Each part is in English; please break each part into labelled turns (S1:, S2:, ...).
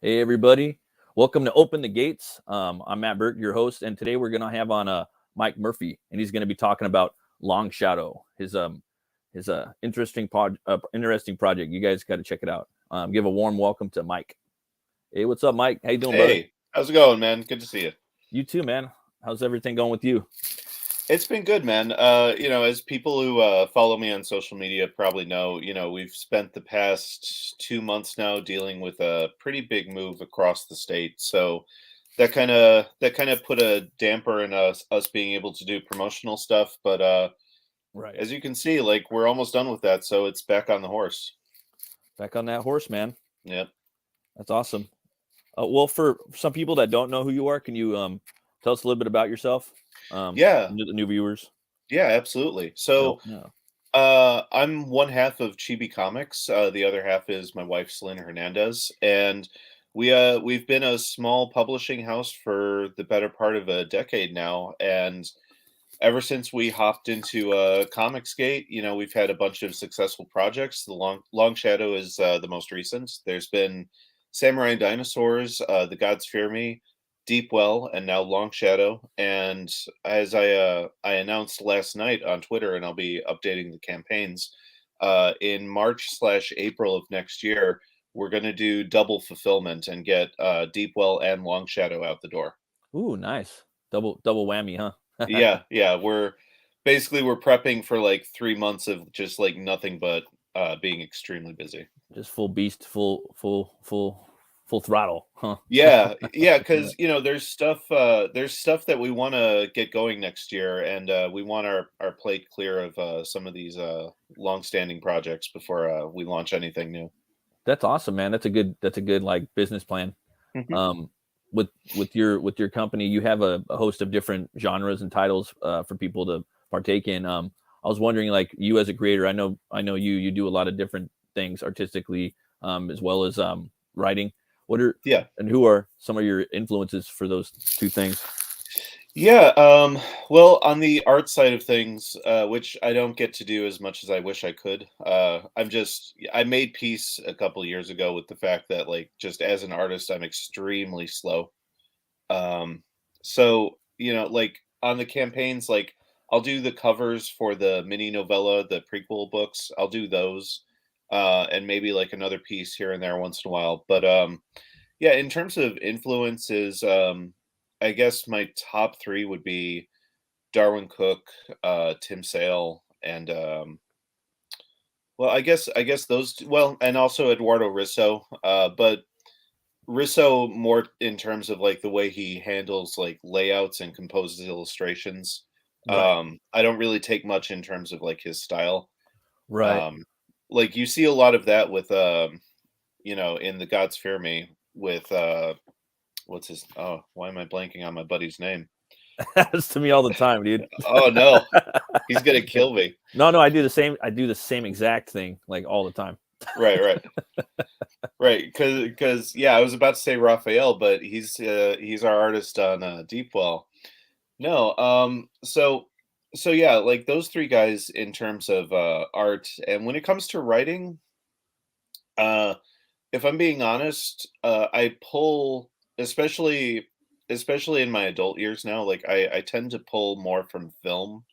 S1: Hey everybody, welcome to Open the Gates. I'm Matt Burke, your host, and today we're gonna have on Mike Murphy, and he's gonna be talking about Long Shadow, his interesting project. You guys got to check it out. Give a warm welcome to Mike. Hey, what's up, Mike? How you doing, brother?
S2: Hey, how's it going, man? Good to see you.
S1: You too, man. How's everything going with you?
S2: It's been good, man. As people who follow me on social media probably know, we've spent the past 2 months now dealing with a pretty big move across the state. So that kind of put a damper in us being able to do promotional stuff. But
S1: Right,
S2: as you can see, like we're almost done with that, so it's back on the horse.
S1: back on that horse, man.
S2: Yep.
S1: That's awesome. Well, for some people that don't know who you are, can you tell us a little bit about yourself?
S2: Yeah.
S1: The new viewers.
S2: Yeah. Absolutely.
S1: No,
S2: So
S1: no.
S2: I'm one half of Chibi Comics. The other half is my wife, Selena Hernandez, and we've been a small publishing house for the better part of a decade now. And ever since we hopped into Comicsgate, we've had a bunch of successful projects. The Long Shadow is the most recent. There's been Samurai and Dinosaurs, The Gods Fear Me, Deep Well, and now Long Shadow. And as I announced last night on Twitter, and I'll be updating the campaigns in March/April of next year, we're going to do double fulfillment and get Deep Well and Long Shadow out the door.
S1: Ooh, nice. Double whammy, huh?
S2: Yeah, we're prepping for like 3 months of just like nothing but being extremely busy.
S1: Just full beast, full throttle, huh?
S2: Yeah,
S1: Yeah.
S2: because there's stuff that we want to get going next year, and we want our plate clear of some of these long-standing projects before we launch anything new.
S1: That's awesome, man. That's a good like business plan.
S2: Mhm.
S1: Um, with your company, you have a host of different genres and titles for people to partake in. I was wondering, like you as a creator, I know you do a lot of different things artistically, as well as writing. What are
S2: Yeah.
S1: and who are some of your influences for those two things?
S2: Yeah, well, on the art side of things, which I don't get to do as much as I wish I could, I made peace a couple years ago with the fact that, like, just as an artist, I'm extremely slow. Um, so, like on the campaigns, like I'll do the covers for the mini novella, the prequel books. I'll do those, and maybe like another piece here and there once in a while. But yeah, in terms of influences, I guess my top three would be Darwin Cook, Tim Sale, and well, I guess those. Well, and also Eduardo Risso. But Risso more in terms of like the way he handles like layouts and composes illustrations.
S1: Right,
S2: I don't really take much in terms of like his style.
S1: right.
S2: Um, like you see a lot of that with in The Gods Fear Me with what's his oh, why am I blanking on my buddy's name?
S1: Happens to me all the time, dude.
S2: Oh no, he's gonna kill me.
S1: No, I do the same. I do the same exact thing like all the time.
S2: Right, right. Because yeah, I was about to say Raphael, but he's our artist on Deep Well. No, so yeah, like those three guys in terms of art, and when it comes to writing, uh, if I'm being honest, I pull, especially in my adult years now, like I tend to pull more from film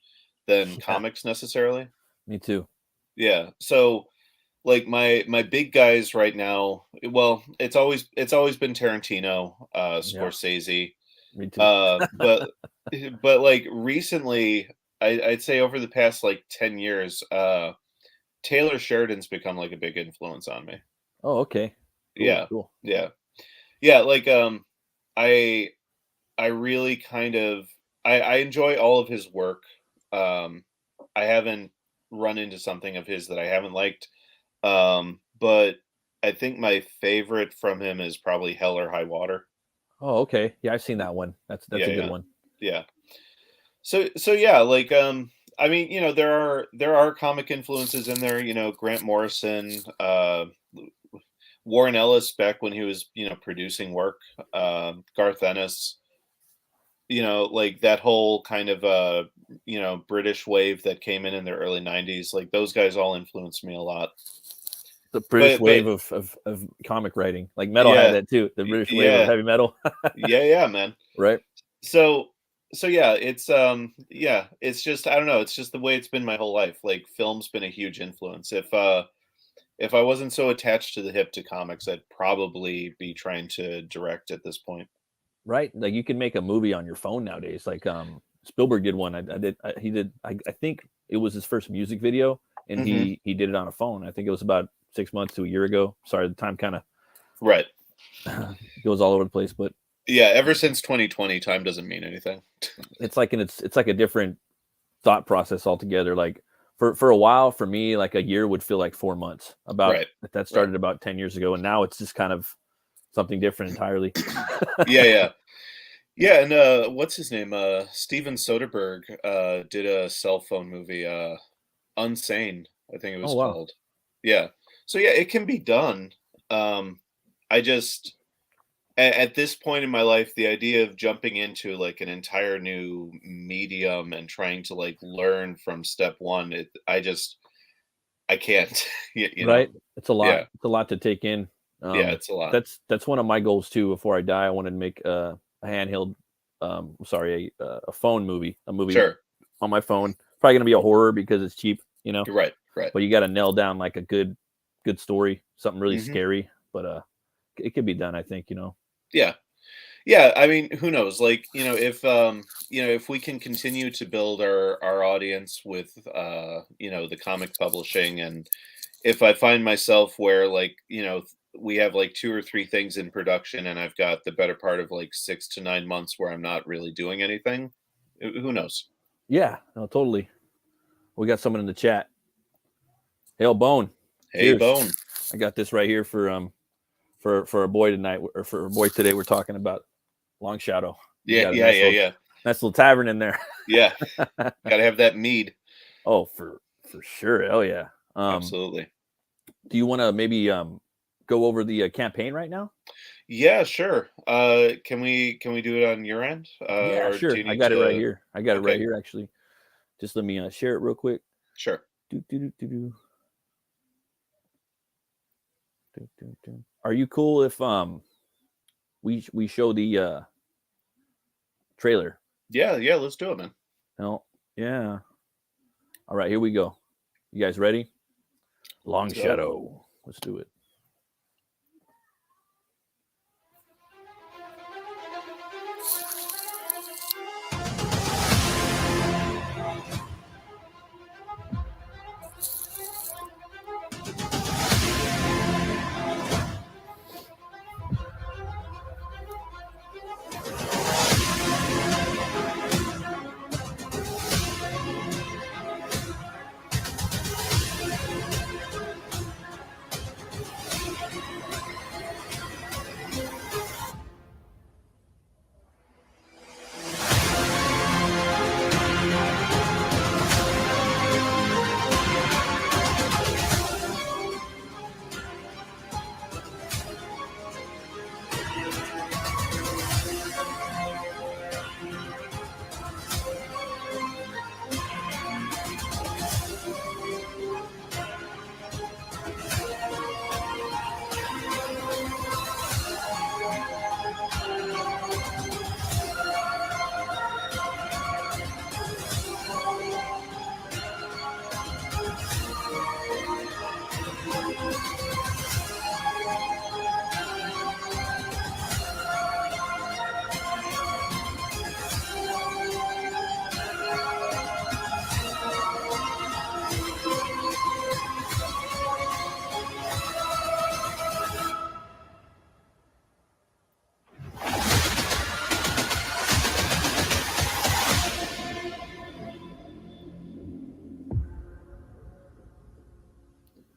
S2: than
S1: Yeah,
S2: comics necessarily.
S1: me too.
S2: Yeah, so like my big guys right now, well, it's always been Tarantino,
S1: Yeah,
S2: Scorsese,
S1: me too.
S2: but like recently, I'd say over the past like 10 years, Taylor Sheridan's become like a big influence on me.
S1: Oh, okay. Cool,
S2: Yeah,
S1: cool.
S2: yeah, yeah. Like I I really kind of I enjoy all of his work. Um, I haven't run into something of his that I haven't liked. But I think my favorite from him is probably Hell or High Water.
S1: Oh, okay. Yeah, I've seen that one. That's
S2: Yeah,
S1: a good
S2: yeah,
S1: one.
S2: yeah. So yeah, like I mean, there are comic influences in there, Grant Morrison, Warren Ellis back when he was, producing work, Garth Ennis, like that whole kind of British wave that came in the early 90s, like those guys all influenced me a lot.
S1: The British
S2: but
S1: wave of comic writing, like metal had
S2: yeah,
S1: that too. The British wave of
S2: yeah,
S1: heavy metal,
S2: yeah, man.
S1: right?
S2: So yeah, it's just, I don't know, it's just the way it's been my whole life. Like, film's been a huge influence. If I wasn't so attached to the hip to comics, I'd probably be trying to direct at this point.
S1: Right? Like you can make a movie on your phone nowadays. Like Spielberg did one. He did. I think it was his first music video, and
S2: Hmm.
S1: he did it on a phone. I think it was about 6 months to a year ago. Sorry, the time kind of
S2: Right.
S1: goes all over the place, but
S2: Yeah, ever since 2020, time doesn't mean anything.
S1: it's like a different thought process altogether. Like for a while, for me, like a year would feel like 4 months. About
S2: Right.
S1: that
S2: Right.
S1: started about 10 years ago, and now it's just kind of something different entirely.
S2: Yeah, yeah. Yeah, and what's his name? Steven Soderbergh did a cell phone movie, Unsane, I think it
S1: Oh
S2: was
S1: wow.
S2: called. Yeah. So yeah, it can be done. I just, at this point in my life, the idea of jumping into like an entire new medium and trying to like learn from step one, I can't. You know.
S1: Right? It's a lot.
S2: Yeah.
S1: It's a lot to take in.
S2: Yeah, it's a lot.
S1: That's one of my goals too. Before I die, I wanted to make a handheld, a phone movie, a movie
S2: Sure.
S1: on my phone. Probably gonna be a horror because it's cheap, you know.
S2: You're right. Right.
S1: But you got to nail down like a good story, something really
S2: Hmm.
S1: scary. But it could be done. I think, you know.
S2: Yeah. Yeah, I mean, who knows? Like, if we can continue to build our audience with the comic publishing, and if I find myself where, like, we have like two or three things in production and I've got the better part of like 6 to 9 months where I'm not really doing anything, who knows?
S1: Yeah, no, totally. We got someone in the chat. Hail Bone.
S2: Hey,
S1: Cheers.
S2: Bone.
S1: I got this right here for a boy tonight, or for a boy today. We're talking about Long Shadow. He's
S2: Yeah,
S1: got a
S2: yeah, yeah, yeah.
S1: nice little tavern in there.
S2: Yeah. Gotta have that mead.
S1: Oh, for sure. Hell yeah.
S2: Absolutely.
S1: Do you want to maybe go over the campaign right now?
S2: Yeah, sure. Can we do it on your end?
S1: Yeah,
S2: Or do
S1: sure.
S2: you
S1: I
S2: need
S1: got it right
S2: to?
S1: here. I got it right
S2: Okay,
S1: here actually. Just let me share it real quick.
S2: sure.
S1: Do, do, do, do, do. Do, do, do. Are you cool if we show the trailer?
S2: Yeah, yeah, let's do it, man.
S1: No. Yeah. All right, here we go. You guys ready? Long
S2: So,
S1: Shadow. Let's do it.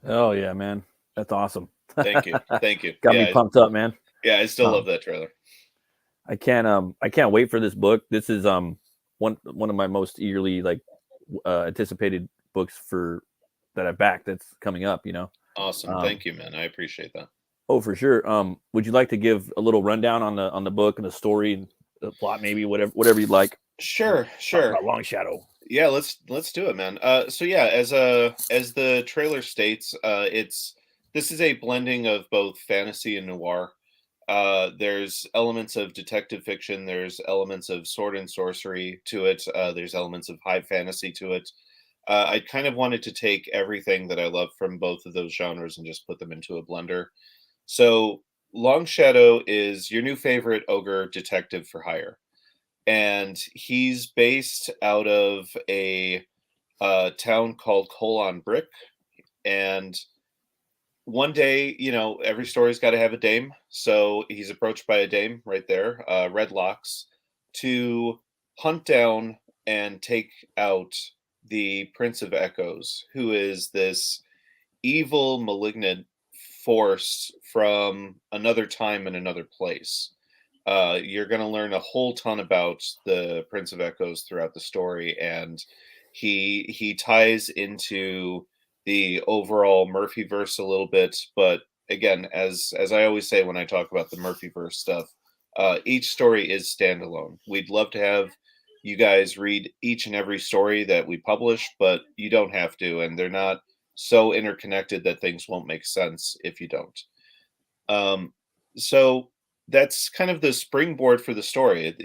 S1: Oh yeah, man. That's awesome.
S2: thank you, thank you.
S1: Got me pumped up, man.
S2: Yeah, I still love
S1: Um,
S2: that trailer.
S1: I can't wait for this book. This is one of my most eagerly like anticipated books for that I backed that's coming up, you know.
S2: Awesome,
S1: Um,
S2: thank you, man. I appreciate that.
S1: oh, for sure. Would you like to give a little rundown on the book and the story and the plot, maybe whatever you'd like?
S2: Sure,
S1: Talk
S2: sure.
S1: about Long Shadow.
S2: Yeah, let's do it, man. So yeah, as the trailer states, it's this is a blending of both fantasy and noir. There's elements of detective fiction. There's elements of sword and sorcery to it. There's elements of high fantasy to it. I kind of wanted to take everything that I love from both of those genres and just put them into a blender. So, Long Shadow is your new favorite ogre detective for hire, and he's based out of a town called Coal on Brick. And one day, every story's got to have a dame. So he's approached by a dame right there, Red Locks, to hunt down and take out the Prince of Echoes, who is this evil, malignant force from another time and another place. You're going to learn a whole ton about the Prince of Echoes throughout the story, and he ties into the overall Murphyverse a little bit. But again, as I always say when I talk about the Murphyverse stuff, each story is standalone. We'd love to have you guys read each and every story that we publish, but you don't have to, and they're not so interconnected that things won't make sense if you don't. So that's kind of the springboard for the story.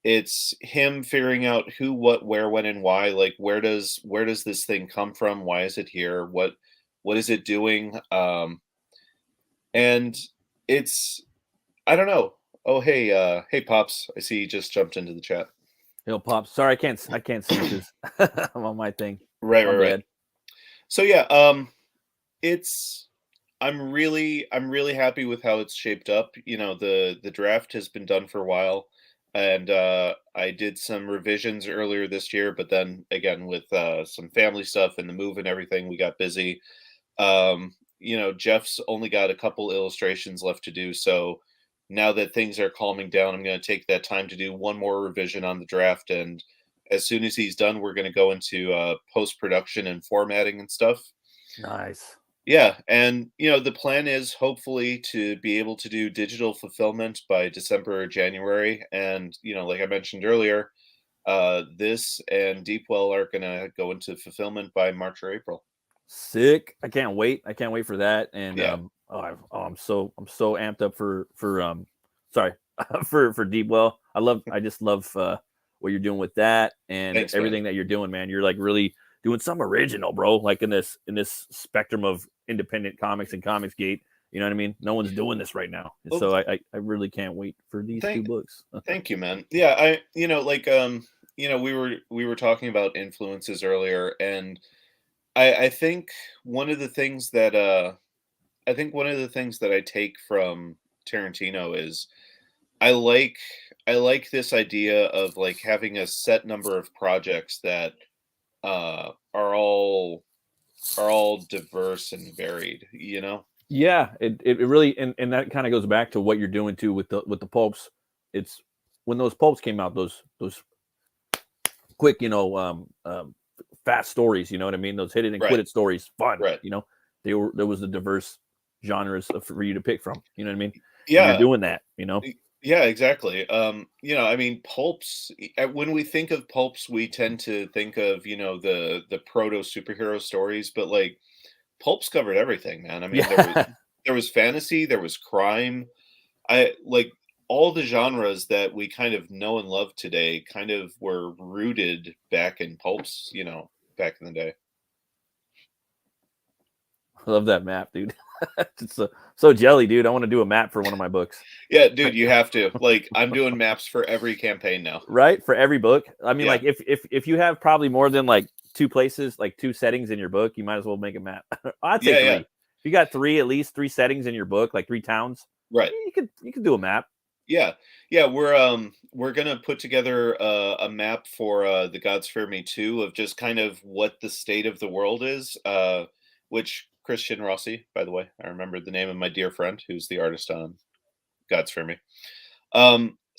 S2: It's him figuring out who, what, where, when, and why. Like, where does this thing come from? Why is it here? What is it doing? And it's, I don't know. Oh, hey, Pops! I see you just jumped into the chat.
S1: Yo, Pops. Sorry, I can't see because I'm on my thing.
S2: Right. So yeah, it's I'm really happy with how it's shaped up. The draft has been done for a while, and I did some revisions earlier this year, but then again with some family stuff and the move and everything, we got busy. Jeff's only got a couple illustrations left to do, so now that things are calming down, I'm going to take that time to do one more revision on the draft, and as soon as he's done, we're going to go into post production and formatting and stuff.
S1: Nice.
S2: Yeah, and the plan is hopefully to be able to do digital fulfillment by December or January, and like I mentioned earlier, this and Deepwell are gonna go into fulfillment by March or April.
S1: Sick! I can't wait. I can't wait for that. And
S2: Yeah.
S1: I'm so amped up for sorry for Deepwell. I just love what you're doing with that and
S2: Thanks,
S1: everything
S2: man.
S1: that you're doing, man. You're like really doing something original, bro. Like in this spectrum of independent comics and Comicsgate. You know what I mean? No one's doing this right now, and
S2: Well,
S1: so I really can't wait for these two books.
S2: thank you, man. Yeah, we were talking about influences earlier, and I think one of the things that I take from Tarantino is I like I like this idea of like having a set number of projects that are all diverse and varied.
S1: Yeah, it really and that kind of goes back to what you're doing too with the pulps. It's when those pulps came out, those quick, fast stories. You know what I mean? Those hit it and quit
S2: Right.
S1: it stories, fun.
S2: Right.
S1: There was a diverse genres for you to pick from. You know what I mean? And
S2: Yeah.
S1: you're doing that.
S2: Yeah, exactly. I mean, pulps, when we think of pulps, we tend to think of, the proto superhero stories, but like pulps covered everything, man. I mean,
S1: Yeah,
S2: there was fantasy, there was crime. I like all the genres that we kind of know and love today kind of were rooted back in pulps, back in the day.
S1: I love that map, dude. It's so jelly, dude. I want to do a map for one of my books.
S2: Yeah, dude, you have to. Like, I'm doing maps for every campaign now.
S1: Right, for every book. I mean,
S2: Yeah.
S1: like if you have probably more than like two places, like two settings in your book, you might as well make a map. I'd say
S2: Yeah,
S1: three.
S2: yeah.
S1: If you got at least three settings in your book, like three towns,
S2: Right.
S1: you could do a map.
S2: Yeah. Yeah, we're gonna put together a map for the Gods Fear Me 2 of just kind of what the state of the world is. Which Christian Rossi, by the way, I remember the name of my dear friend who's the artist on Gods Fear Me.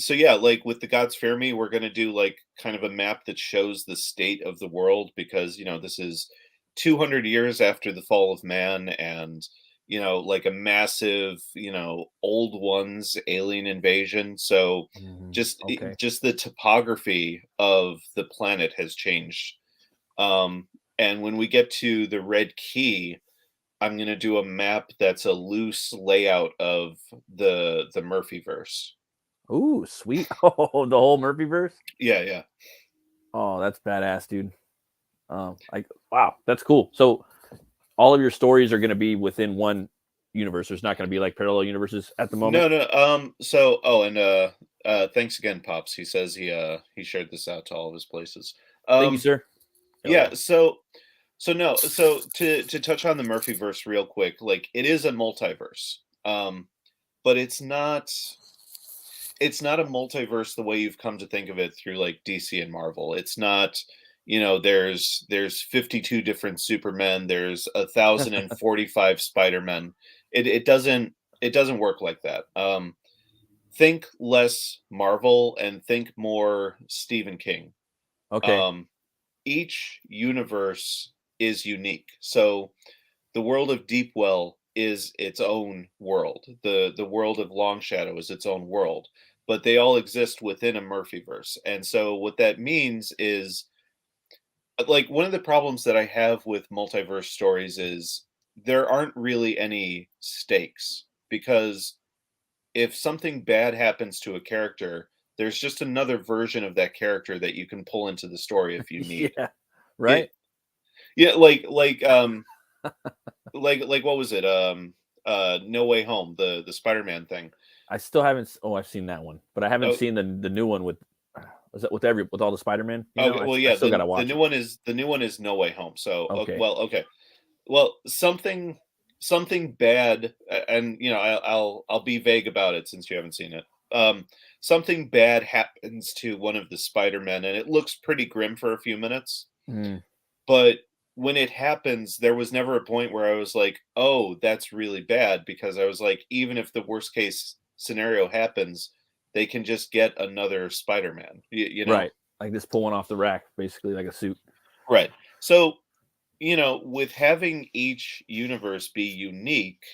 S2: So yeah, like with the Gods Fear Me, we're gonna do like kind of a map that shows the state of the world because this is 200 years after the fall of man, and like a massive old ones alien invasion. So
S1: Okay.
S2: just the topography of the planet has changed. And when we get to the Red Key, I'm gonna do a map that's a loose layout of the Murphyverse.
S1: Ooh, sweet. Oh, the whole Murphyverse.
S2: Yeah, yeah.
S1: Oh, that's badass, dude. Like, wow, that's cool. So all of your stories are going to be within one universe. There's not going to be like parallel universes at the moment.
S2: No, no. So, oh, and thanks again, Pops. He says he shared this out to all of his places.
S1: Thank you,
S2: Um,
S1: sir. Hell
S2: yeah.
S1: yeah.
S2: So no. So to touch on the Murphyverse real quick, like it is a multiverse. But it's not a multiverse the way you've come to think of it through like DC and Marvel. It's not, there's 52 different Supermen, there's 1,045 Spider-Men. It doesn't work like that. Think less Marvel and think more Stephen King.
S1: Okay.
S2: Um, each universe is unique. So the world of Deepwell is its own world. The world of Longshadow is its own world, but they all exist within a Murphyverse. And so what that means is like one of the problems that I have with multiverse stories is there aren't really any stakes because if something bad happens to a character, there's just another version of that character that you can pull into the story if you need.
S1: Yeah.
S2: It
S1: Right.
S2: yeah, like what was it? No Way Home, the Spider-Man thing.
S1: I still haven't. Oh, I've seen that one, but I haven't
S2: Oh,
S1: seen the new one with. Was that with all the Spider-Man?
S2: okay. Well,
S1: I
S2: yeah,
S1: still gotta
S2: the
S1: watch
S2: new
S1: it.
S2: one is No Way Home. So,
S1: Okay.
S2: well, okay. Well, something bad, and I'll be vague about it since you haven't seen it. Something bad happens to one of the Spider-Men, and it looks pretty grim for a few minutes.
S1: Mm,
S2: But when it happens, there was never a point where I was like, "Oh, that's really bad," because I was like, even if the worst case scenario happens, they can just get another Spider-Man, you know?
S1: right. Like just pull one off the rack, basically like a suit.
S2: Right. So, with having each universe be unique,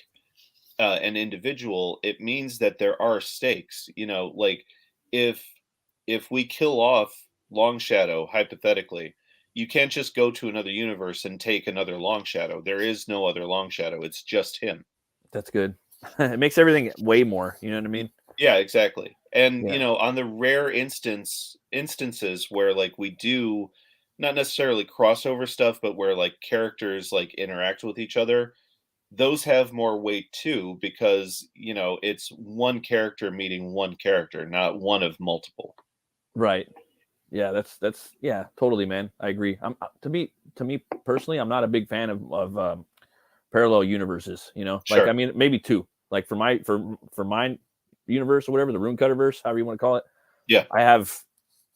S2: and individual, it means that there are stakes, like if we kill off Long Shadow, hypothetically, you can't just go to another universe and take another Long Shadow. There is no other Long Shadow. It's just him.
S1: That's good. It makes everything way more. You know what I mean?
S2: Yeah, exactly. And
S1: Yeah.
S2: on the rare instances where like we do not necessarily crossover stuff, but where like characters like interact with each other, those have more weight too because it's one character meeting one character, not one of multiple.
S1: Right. Yeah, that's yeah, totally, man. I agree. I'm to me personally, I'm not a big fan of parallel universes. Like I
S2: Sure.
S1: mean, maybe two. Like for my universe or whatever, the Rune Cutter verse, however you want to call it.
S2: Yeah.
S1: I have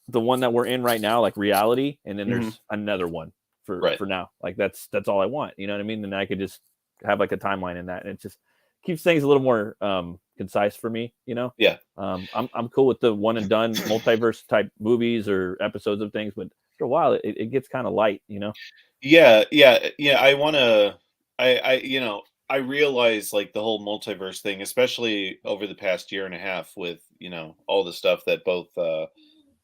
S1: the one that we're in right now, like reality, and then
S2: Hmm.
S1: there's another one
S2: Right.
S1: for now. Like that's all I want. You know what I mean? And I could just have like a timeline in that, and it just keeps things a little more concise for me.
S2: Yeah.
S1: I'm cool with the one and done multiverse type movies or episodes of things, but after a while, it gets kind of light.
S2: Yeah. Yeah. Yeah. I realize like the whole multiverse thing, especially over the past year and a half with, all the stuff that both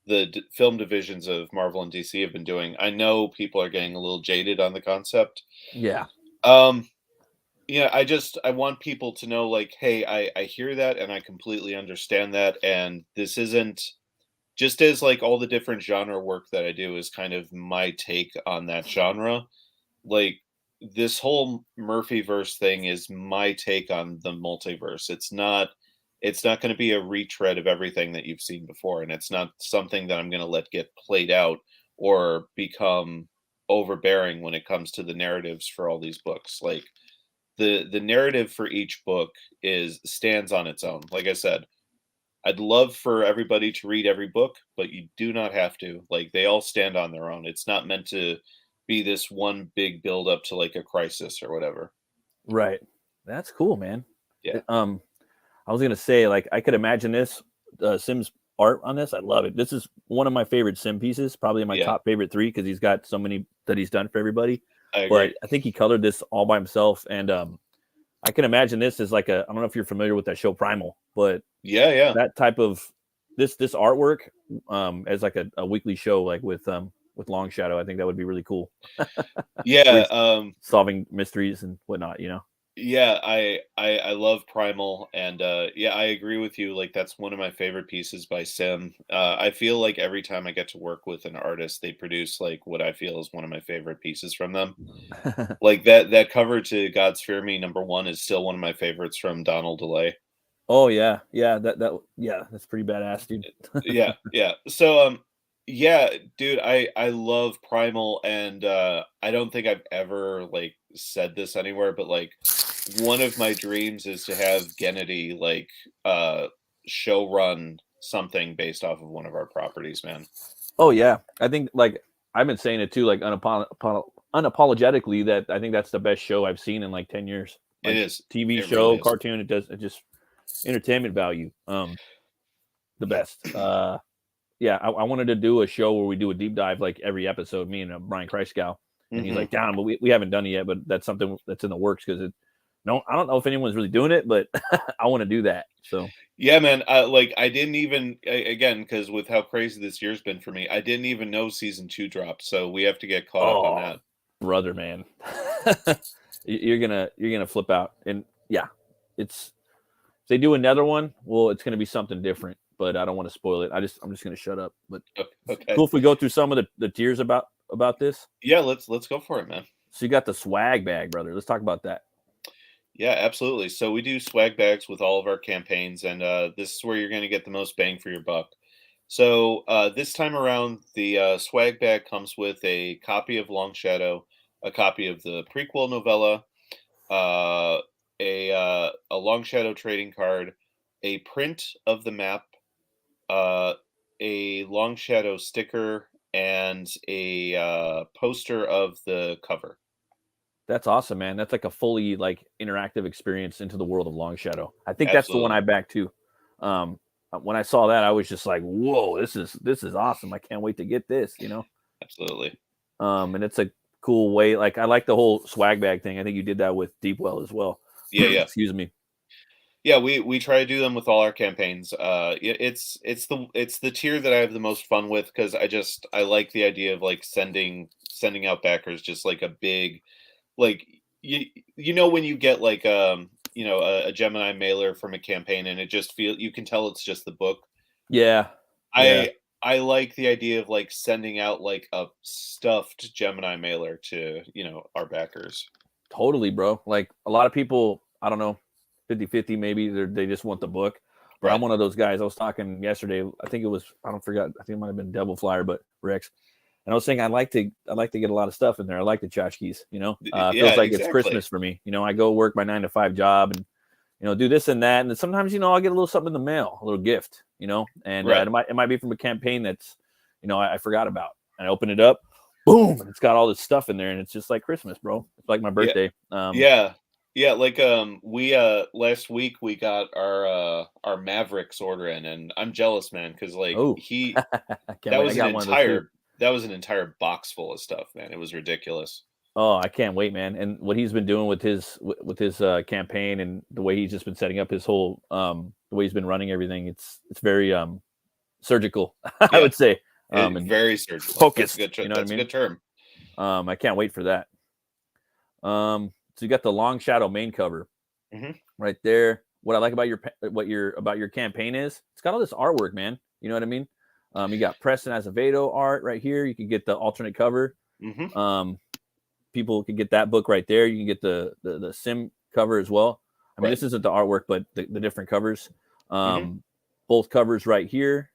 S2: the film divisions of Marvel and DC have been doing. I know people are getting a little jaded on the concept.
S1: Yeah,
S2: Um, Yeah, I want people to know like, hey, I hear that and I completely understand that. And this isn't just as like all the different genre work that I do is kind of my take on that genre. Like this whole Murphyverse thing is my take on the multiverse. It's not going to be a retread of everything that you've seen before, and it's not something that I'm going to let get played out or become overbearing when it comes to the narratives for all these books. Like the narrative for each book is stands on its own. Like I said, I'd love for everybody to read every book, but you do not have to. Like they all stand on their own. It's not meant to be this one big build up to like a crisis or whatever.
S1: right. That's cool, man.
S2: Yeah.
S1: I was gonna say like I could imagine this Sims art on this. I love it. This is one of my favorite Sim pieces, probably in my
S2: Yeah.
S1: top favorite three because he's got so many that he's done for everybody.
S2: I agree.
S1: But I think he colored this all by himself, and I can imagine this as like I don't know if you're familiar with that show Primal, but
S2: Yeah, yeah.
S1: that type of this artwork as like a weekly show, like with with Long Shadow. I think that would be really cool. Where
S2: Yeah,
S1: he's solving mysteries and whatnot.
S2: yeah, I love Primal, and yeah, I agree with you. Like that's one of my favorite pieces by Sim. I feel like every time I get to work with an artist, they produce like what I feel is one of my favorite pieces from them. Like that cover to God's Fear Me #1 is still one of my favorites from Donald DeLay.
S1: Oh yeah, yeah. Yeah, that's pretty badass, dude.
S2: Yeah, yeah. So yeah, dude, I love Primal, and I don't think I've ever like said this anywhere, but like one of my dreams is to have Gennady like show run something based off of one of our properties, man.
S1: Oh yeah, I think like I've been saying it too, like unapologetically that I think that's the best show I've seen in like 10 years.
S2: It
S1: Like
S2: is.
S1: TV
S2: It really
S1: show,
S2: is.
S1: cartoon, it just entertainment value. The best. Yeah, I wanted to do a show where we do a deep dive like every episode, me and Brian Kreisgau. And he's
S2: Hmm.
S1: like, down, but we haven't done it yet, but that's something that's in the works because I don't know if anyone's really doing it, but I want to do that. So
S2: Yeah, man. Like I didn't even again because with how crazy this year's been for me, I didn't even know season 2 dropped. So we have to get caught up on
S1: oh
S2: that.
S1: brother, man. You're gonna flip out. And yeah, it's if they do another one, well, it's gonna be something different. But I don't want to spoil it. I'm just gonna shut up. But
S2: Okay.
S1: cool if we go through some of the tiers about this.
S2: Yeah, let's go for it, man.
S1: So you got the swag bag, brother. Let's talk about that.
S2: Yeah, absolutely. So we do swag bags with all of our campaigns, and this is where you're going to get the most bang for your buck. So this time around, the swag bag comes with a copy of Long Shadow, a copy of the prequel novella, uh, a Long Shadow trading card, a print of the map, uh, a Long Shadow sticker, and a poster of the cover.
S1: That's awesome, man. That's like a fully like interactive experience into the world of Long Shadow. I think that's the one
S2: Absolutely,
S1: I backed too. When I saw that, I was just like, "Whoa, this is awesome! I can't wait to get this."
S2: absolutely.
S1: And it's a cool way. Like I like the whole swag bag thing. I think you did that with Deepwell as well.
S2: Yeah, yeah.
S1: Excuse me.
S2: Yeah, we try to do them with all our campaigns. It's the tier that I have the most fun with because I like the idea of like sending out backers just like a big like you know when you get like a Gemini mailer from a campaign and it just you can tell it's just the book.
S1: Yeah, yeah,
S2: I like the idea of like sending out like a stuffed Gemini mailer to our backers.
S1: totally, bro. Like a lot of people, I don't know, 50-50 maybe. They just want the book. But I'm
S2: Right.
S1: one of those guys. I was talking yesterday. I think it was I don't forget. I think it might have been Devil Flyer, but Rex. And I was saying I like to get a lot of stuff in there. I like the tchotchkes. It
S2: Yeah,
S1: feels like it's
S2: exactly.
S1: Christmas for me. I go work my 9 to 5 job and do this and that. And then sometimes I'll get a little something in the mail, a little gift. And
S2: Right.
S1: it might be from a campaign that's I forgot about. And I open it up, boom, and it's got all this stuff in there, and it's just like Christmas, bro. It's like my
S2: Yeah.
S1: birthday.
S2: Yeah. Yeah, like we last week we got our Mavericks order in and I'm jealous, man, because like
S1: Oh,
S2: he
S1: I can't wait. I got one of those too.
S2: that was an entire box full of stuff, man. It was ridiculous.
S1: Oh, I can't wait, man! And what he's been doing with his campaign and the way he's just been setting up his whole the way he's been running everything, it's very surgical, I
S2: Yeah.
S1: would say, and
S2: Very surgical.
S1: focused.
S2: That's a good term.
S1: I can't wait for that. So you got the Long Shadow main cover
S2: Hmm.
S1: right there. What I like about your campaign is it's got all this artwork, man. You know what I mean? You got Preston Azevedo art right here. You can get the alternate cover.
S2: Hmm.
S1: Um, People can get that book right there. You can get the sim cover as well. I mean,
S2: Right.
S1: this isn't the artwork, but the different covers.
S2: Hmm.
S1: Both covers right here.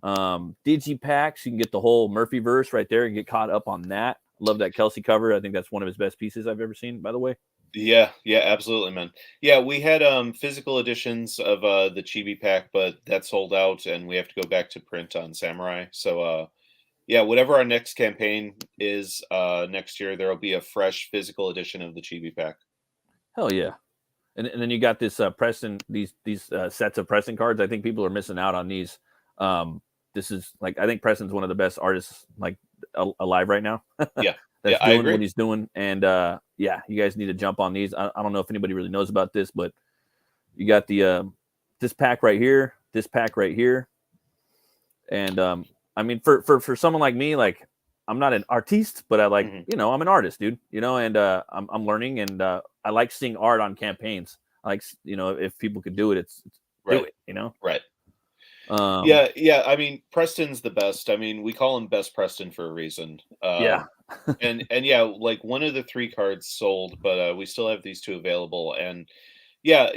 S1: Digipacks, you can get the whole Murphy verse right there and get caught up on that. Love that Kelsey cover. I think that's one of his best pieces I've ever seen, by the way.
S2: Yeah, yeah, absolutely, man. Yeah, we had physical editions of the Chibi pack, but that sold out and we have to go back to print on Samurai. So yeah, whatever our next campaign is next year, there will be a fresh physical edition of the Chibi pack.
S1: Hell yeah. And then you got this Preston, these sets of Preston cards. I think people are missing out on these. This is like I think Preston's one of the best artists like alive right now.
S2: Yeah, yeah,
S1: That's
S2: I
S1: doing what
S2: agree.
S1: he's doing. And yeah, you guys need to jump on these. I don't know if anybody really knows about this, but you got the this pack right here, and I mean, for someone like me, like I'm not an artiste, but I like,
S2: Mhm.
S1: I'm an artist, dude, and I'm learning, and I like seeing art on campaigns. I like, if people could do it, it's do
S2: Right.
S1: it.
S2: Right.
S1: Um,
S2: Yeah. I mean, Preston's the best. I mean, we call him Best Preston for a reason.
S1: yeah.
S2: And yeah, like one of the 3 cards sold, but we still have these 2 available. And yeah,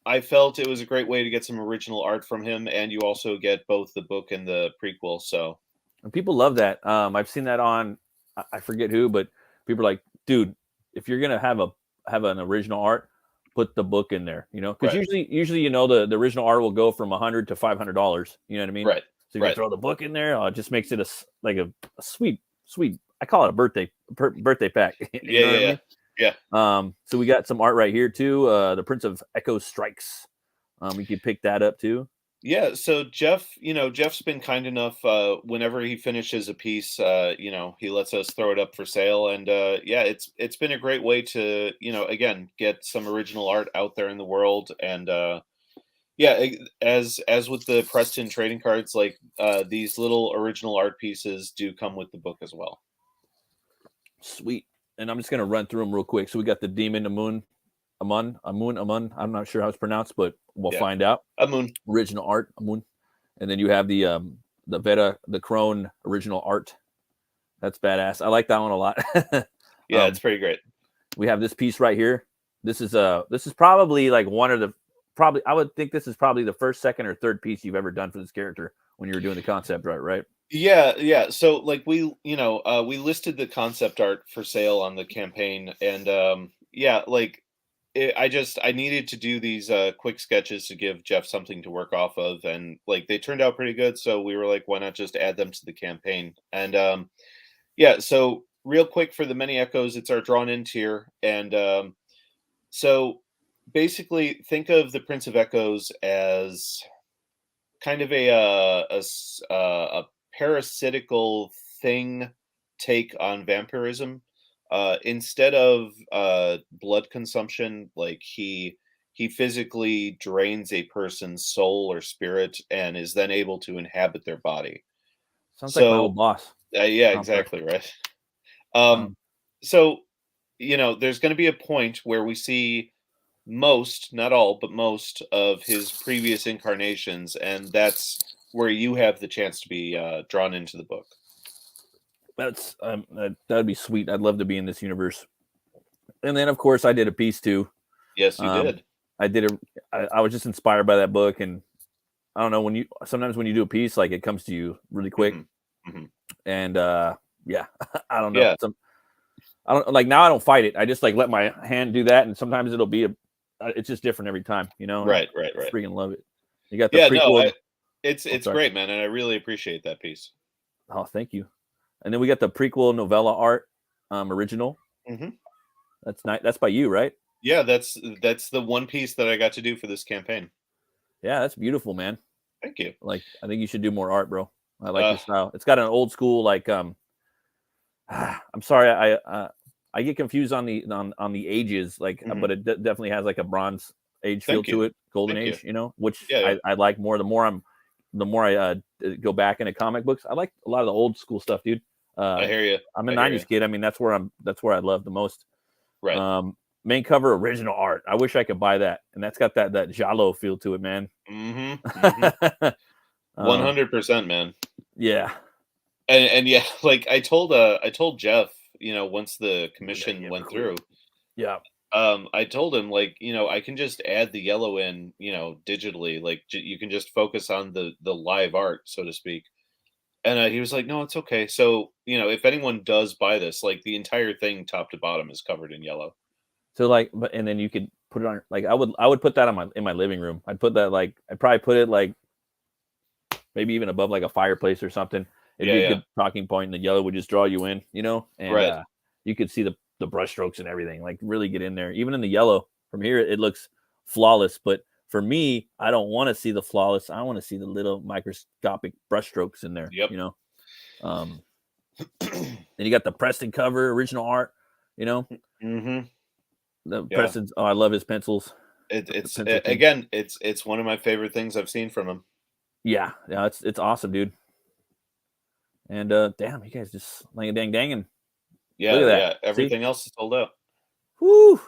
S2: I felt it was a great way to get some original art from him, and you also get both the book and the prequel. So
S1: And people love that. I've seen that on, I forget who, but people are like, dude, if you're gonna have an original art, put the book in there, because
S2: right,
S1: usually the original art will go from $100 to $500. You know what I mean?
S2: right,
S1: So if you
S2: right.
S1: throw the book in there, it just makes it like a sweet, sweet. I call it a birthday pack. You
S2: Yeah,
S1: know what
S2: yeah,
S1: I
S2: yeah,
S1: mean?
S2: yeah.
S1: So we got some art right here too. The Prince of Echo Strikes. You can pick that up too.
S2: Yeah, so Jeff's been kind enough, whenever he finishes a piece, he lets us throw it up for sale, and yeah, it's been a great way to, again, get some original art out there in the world. And yeah, as with the Preston trading cards, like these little original art pieces do come with the book as well.
S1: Sweet. And I'm just gonna run through them real quick. So we got the Demon Amun. I'm not sure how it's pronounced, but we'll
S2: Yeah,
S1: find out.
S2: a moon.
S1: Original art, Amun. And then you have the Veda, the Crone original art. That's badass. I like that one a lot.
S2: Yeah, it's pretty great.
S1: We have this piece right here. This is probably like one of the probably I would think this is probably the first, second, or third piece you've ever done for this character when you were doing the concept, right?
S2: Yeah. So like we listed the concept art for sale on the campaign, and yeah, like I needed to do these quick sketches to give Jeff something to work off of, and like they turned out pretty good. So we were like, why not just add them to the campaign? And yeah, so real quick for the many echoes, it's our drawn in tier, and so basically think of the Prince of Echoes as kind of a parasitical thing take on vampirism. Instead of blood consumption, like he physically drains a person's soul or spirit and is then able to inhabit their body.
S1: Sounds like my
S2: So
S1: old boss.
S2: yeah,
S1: I'm sorry.
S2: exactly right. Um,
S1: Um,
S2: so there's going to be a point where we see most, not all, but most of his previous incarnations, and that's where you have the chance to be drawn into the book.
S1: that'd be sweet. I'd love to be in this universe. And then of course I did a piece too.
S2: Yes, you
S1: Um,
S2: did.
S1: I did a. I was just inspired by that book, and I don't know sometimes when you do a piece, like it comes to you really quick,
S2: Hmm. Hmm.
S1: and yeah, I don't know.
S2: Yeah,
S1: I don't like now. I don't fight it. I just like let my hand do that, and sometimes it'll be it's just different every time, and I
S2: right.
S1: freaking love it. You got the
S2: Yeah, no,
S1: prequel. Oh,
S2: it's
S1: sorry.
S2: great, man, and I really appreciate that piece.
S1: Oh, thank you. And then we got the prequel novella art, original.
S2: Hmm.
S1: That's nice. That's by you, right?
S2: Yeah, that's the one piece that I got to do for this campaign.
S1: Yeah, that's beautiful, man.
S2: Thank you.
S1: Like, I think you should do more art, bro. I like
S2: Uh,
S1: your style. It's got an old school, like, I'm sorry, I get confused on the ages, like,
S2: mhm.
S1: but it definitely has like a bronze age feel
S2: Thank you.
S1: to it, golden
S2: Thank you.
S1: age, which
S2: Yeah, yeah.
S1: I like more. The more I go back into comic books, I like a lot of the old school stuff, dude.
S2: I
S1: Uh,
S2: hear you.
S1: I'm a
S2: I hear
S1: '90s
S2: you.
S1: kid. I mean, that's where I love the most.
S2: Right.
S1: Um, Main cover original art. I wish I could buy that, and that's got that Jalo feel to it, man.
S2: Hmm. Hmm.
S1: um,
S2: 100%, man.
S1: yeah.
S2: And yeah, like I told Jeff, once the commission went through,
S1: Yeah.
S2: I told him, like, I can just add the yellow in, digitally, like you can just focus on the live art, so to speak. And he was like, no, it's okay. So, if anyone does buy this, like the entire thing top to bottom is covered in yellow.
S1: So like, but and then you could put it on like I would put that on in my living room. I'd put that like I'd probably put it like maybe even above like a fireplace or something. It'd
S2: Yeah,
S1: be a
S2: yeah.
S1: good talking point, and the yellow would just draw you in, and
S2: Right.
S1: you could see the brush strokes and everything. Like really get in there. Even in the yellow from here, it looks flawless. But for me, I don't want to see the flawless. I want to see the little microscopic brush strokes in there.
S2: Yep.
S1: Um, then you got the Preston cover, original art. You know,
S2: Hmm.
S1: the
S2: Yeah.
S1: Preston's. Oh, I love his pencils. The
S2: It's
S1: pencil king.
S2: again, it's one of my favorite things I've seen from him.
S1: Yeah, it's awesome, dude. And damn, you guys just like a dang. Look
S2: Yeah,
S1: at that.
S2: yeah.
S1: See?
S2: Everything else is sold out.
S1: Woo!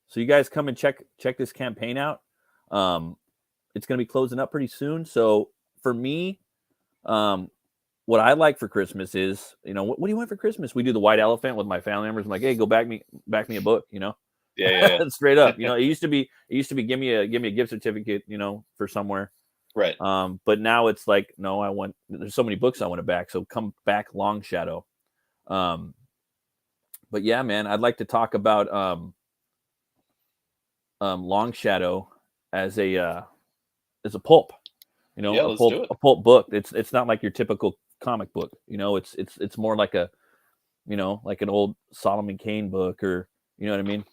S1: So you guys come and check this campaign out. It's going to be closing up pretty soon. So for me, what I like for Christmas is, what do you want for Christmas? We do the white elephant with my family members. I'm like, hey, go back me a book,
S2: Yeah,
S1: straight up.
S2: yeah.
S1: It used to be give me a gift certificate, for somewhere.
S2: Right.
S1: But now it's like, no, there's so many books I want to back. So come back, LONGSHADOW. But yeah, man, I'd like to talk about LONGSHADOW as a pulp.
S2: Yeah, let's do it.
S1: A pulp book. It's not like your typical comic book. It's more like like an old Solomon Kane book, or you know what I mean.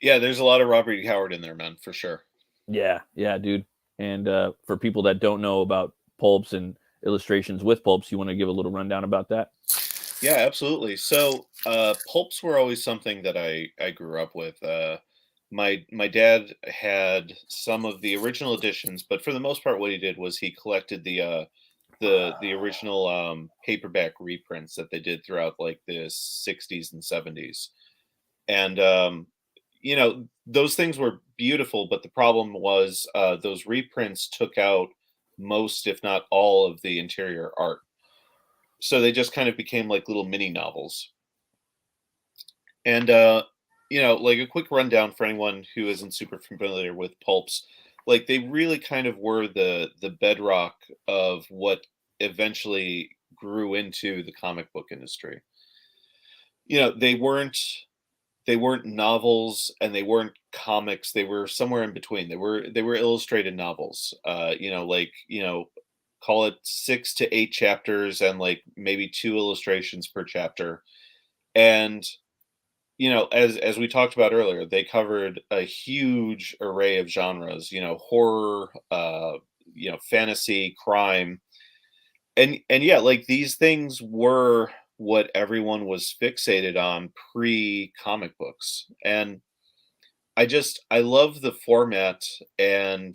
S2: Yeah, there's a lot of Robert E. Howard in there, man, for sure.
S1: Yeah, dude. And for people that don't know about pulps and illustrations with pulps, you want to give a little rundown about that?
S2: Yeah, absolutely. So pulps were always something that I grew up with. My dad had some of the original editions, but for the most part, what he did was he collected the original paperback reprints that they did throughout like the 60s and 70s. And those things were beautiful, but the problem was those reprints took out most, if not all, of the interior art. So they just kind of became like little mini novels. And like a quick rundown for anyone who isn't super familiar with pulps, like they really kind of were the bedrock of what eventually grew into the comic book industry. They weren't novels and they weren't comics. They were somewhere in between. They were illustrated novels. Call it 6 to 8 chapters and like maybe 2 illustrations per chapter. And as we talked about earlier, they covered a huge array of genres, horror, fantasy, crime. And yeah, like these things were what everyone was fixated on pre comic books. And I love the format, and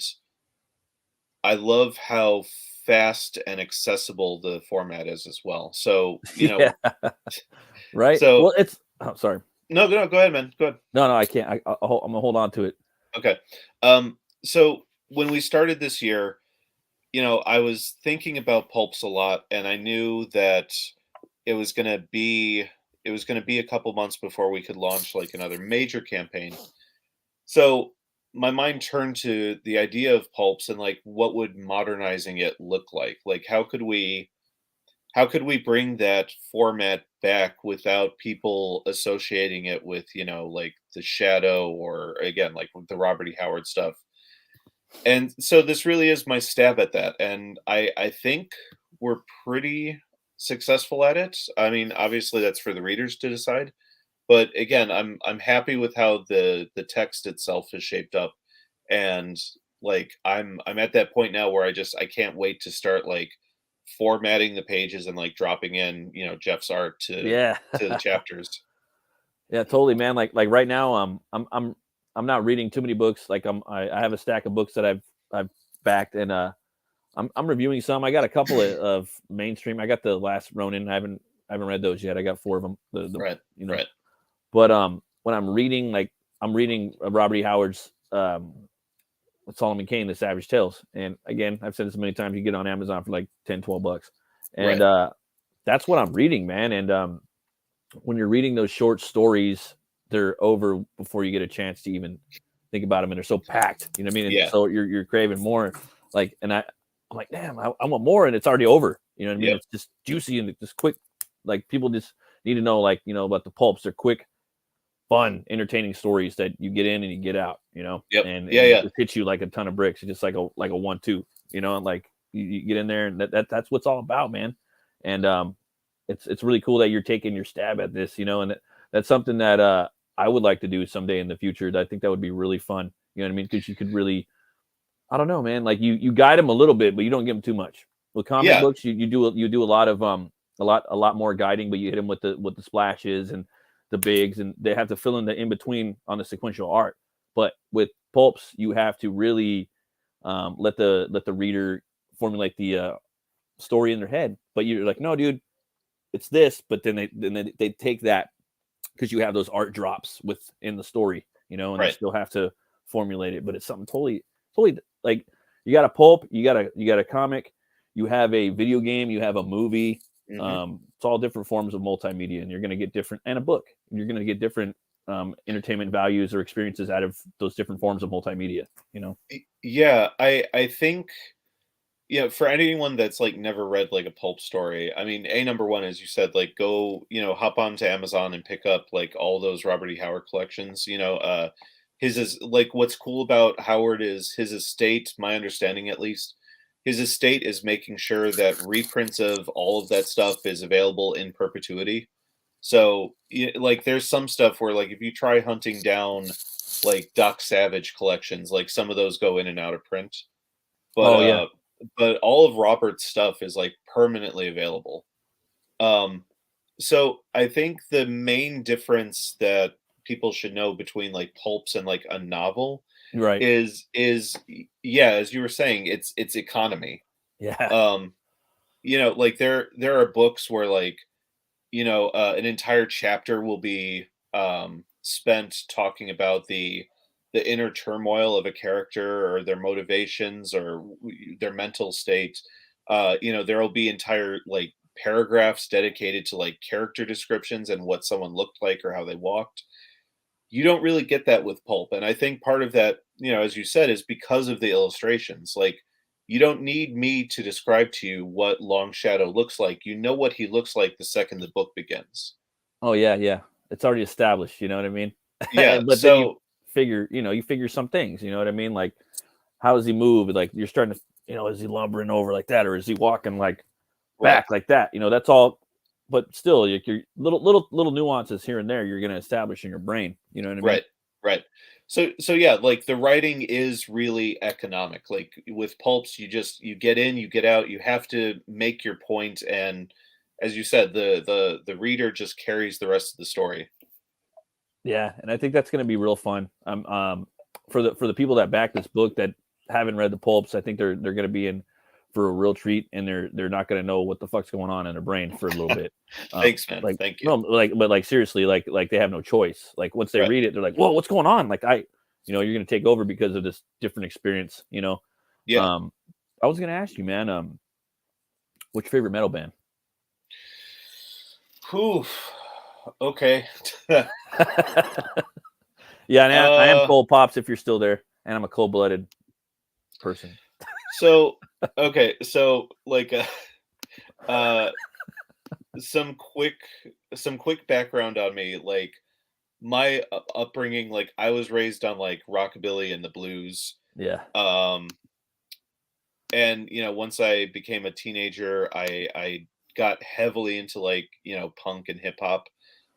S2: I love how fast and accessible the format is as well. So,
S1: Yeah. Right.
S2: so
S1: Well, sorry.
S2: no, go ahead, man. Go ahead.
S1: No, I can't. I'm gonna hold on to it.
S2: Okay. So when we started this year, I was thinking about pulps a lot, and I knew that it was gonna be a couple months before we could launch like another major campaign. So my mind turned to the idea of pulps and like what would modernizing it look like? Like how could we bring that format back without people associating it with, like the Shadow, or again, like with the Robert E. Howard stuff? And so this really is my stab at that. And I think we're pretty successful at it. I mean, obviously that's for the readers to decide. But again, I'm happy with how the text itself is shaped up. And like I'm at that point now where I can't wait to start like formatting the pages and like dropping in, Jeff's art to
S1: Yeah.
S2: the chapters.
S1: Yeah, totally, man. Like right now, I'm not reading too many books. Like I have a stack of books that I've backed, and I'm reviewing some. I got a couple of mainstream. I got the Last Ronin. I haven't read those yet. I got 4 of them.
S2: Right. Right.
S1: But when I'm reading, like I'm reading Robert E. Howard's Solomon Kane, The Savage Tales. And again, I've said this many times, you get on Amazon for like 10, 12 bucks. And that's what I'm reading, man. And when you're reading those short stories, they're over before you get a chance to even think about them, and they're so packed. You know what I mean?
S2: Yeah.
S1: So you're craving more. Like, and I'm like, damn, I want more, and it's already over. You know what I mean?
S2: Yep.
S1: It's just juicy and just quick. Like people just need to know, like, about the pulps. They're quick, fun, entertaining stories that you get in and you get out.
S2: Yep.
S1: And
S2: Yeah.
S1: it hits you like a ton of bricks. It's just like a 1-2. And like you get in there, and that's what's all about, man. And it's really cool that you're taking your stab at this, and that's something that I would like to do someday in the future. I think that would be really fun. You know what I mean? Because you could really, I don't know, man. Like you guide them a little bit, but you don't give them too much. With comic books, you do a lot of a lot more guiding, but you hit them with the splashes and the bigs, and they have to fill in the in between on the sequential art. But with pulps, you have to really let the reader formulate the story in their head. But you're like, no, dude, it's this. But then they take that because you have those art drops within the story, you know, and they still have to formulate it. But it's something totally like you got a pulp, you got a comic, you have a video game, you have a movie. It's all different forms of multimedia, and you're going to get different, and a book. You're going to get different entertainment values or experiences out of those different forms of multimedia, you know?
S2: Yeah, I think, yeah, for anyone that's like never read like a pulp story, I mean, number one, as you said, like go, hop onto Amazon and pick up like all those Robert E. Howard collections. His is like what's cool about Howard is his estate, my understanding at least, his estate is making sure that reprints of all of that stuff is available in perpetuity. So, like, there's some stuff where, like, if you try hunting down, like, Doc Savage collections, like, some of those go in and out of print. But,
S1: Oh yeah.
S2: But all of Robert's stuff is, like, permanently available. So I think the main difference that people should know between, like, pulps and, like, a novel
S1: Right.
S2: is yeah, as you were saying, it's economy.
S1: Yeah.
S2: Like, there are books where, like, an entire chapter will be spent talking about the inner turmoil of a character or their motivations or their mental state. There will be entire like paragraphs dedicated to like character descriptions and what someone looked like or how they walked. You don't really get that with pulp, and I think part of that, as you said, is because of the illustrations. Like, you don't need me to describe to you what Long Shadow looks like. You know what he looks like the second the book begins.
S1: Oh yeah, yeah. It's already established, you know what I mean?
S2: Yeah,
S1: But then
S2: so
S1: you figure some things, you know what I mean? Like, how does he move? Like, you're starting to, is he lumbering over like that, or is he walking like
S2: right,
S1: back like that? That's all. But still, your little nuances here and there, you're going to establish in your brain. You know what I mean?
S2: right, right. So yeah, like the writing is really economic. Like with pulps, you get in, you get out. You have to make your point, and as you said, the reader just carries the rest of the story.
S1: Yeah, and I think that's going to be real fun. For the people that back this book that haven't read the pulps, I think they're going to be in for a real treat, and they're not going to know what the fuck's going on in their brain for a little bit.
S2: Thanks, man.
S1: Like
S2: Thank you.
S1: no, but like seriously, like they have no choice. Like once they
S2: Right.
S1: read it, they're like, "Whoa, what's going on?" Like you're going to take over because of this different experience.
S2: Yeah.
S1: I was going to ask you, man, what's your favorite metal band?
S2: Whew. Okay.
S1: Yeah, and I am Cole Pops if you're still there, and I'm a cold-blooded person.
S2: So okay, so like some quick background on me. Like my upbringing, like I was raised on like rockabilly and the blues.
S1: Yeah.
S2: And once I became a teenager, I got heavily into like punk and hip hop.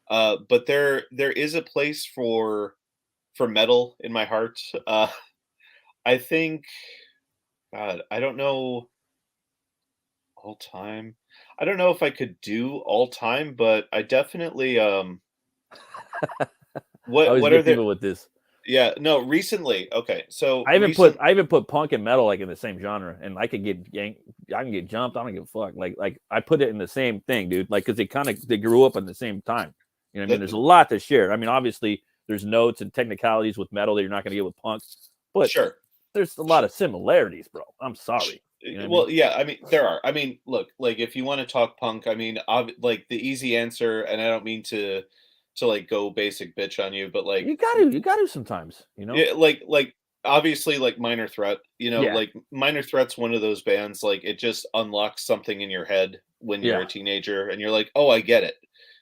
S2: But there is a place for metal in my heart. I think, God, I don't know all time. I don't know if I could do all time, but I definitely
S1: I always
S2: what are
S1: get
S2: the
S1: people with this.
S2: yeah, no, recently. Okay. So
S1: I even put punk and metal like in the same genre, and I can get jumped. I don't give a fuck. Like I put it in the same thing, dude. Like because they grew up at the same time. You know what I mean? There's a lot to share. I mean, obviously there's notes and technicalities with metal that you're not going to get with punk, but
S2: sure.
S1: there's a lot of similarities, bro. I'm sorry. You know what
S2: Well,
S1: I mean?
S2: yeah, I mean, there are. I mean, look, like if you want to talk punk, I mean, like the easy answer, and I don't mean to like go basic bitch on you, but like
S1: You got to sometimes.
S2: yeah, like obviously like Minor Threat,
S1: Yeah,
S2: like Minor Threat's one of those bands, like it just unlocks something in your head when you're
S1: yeah,
S2: a teenager and you're like, "Oh, I get it."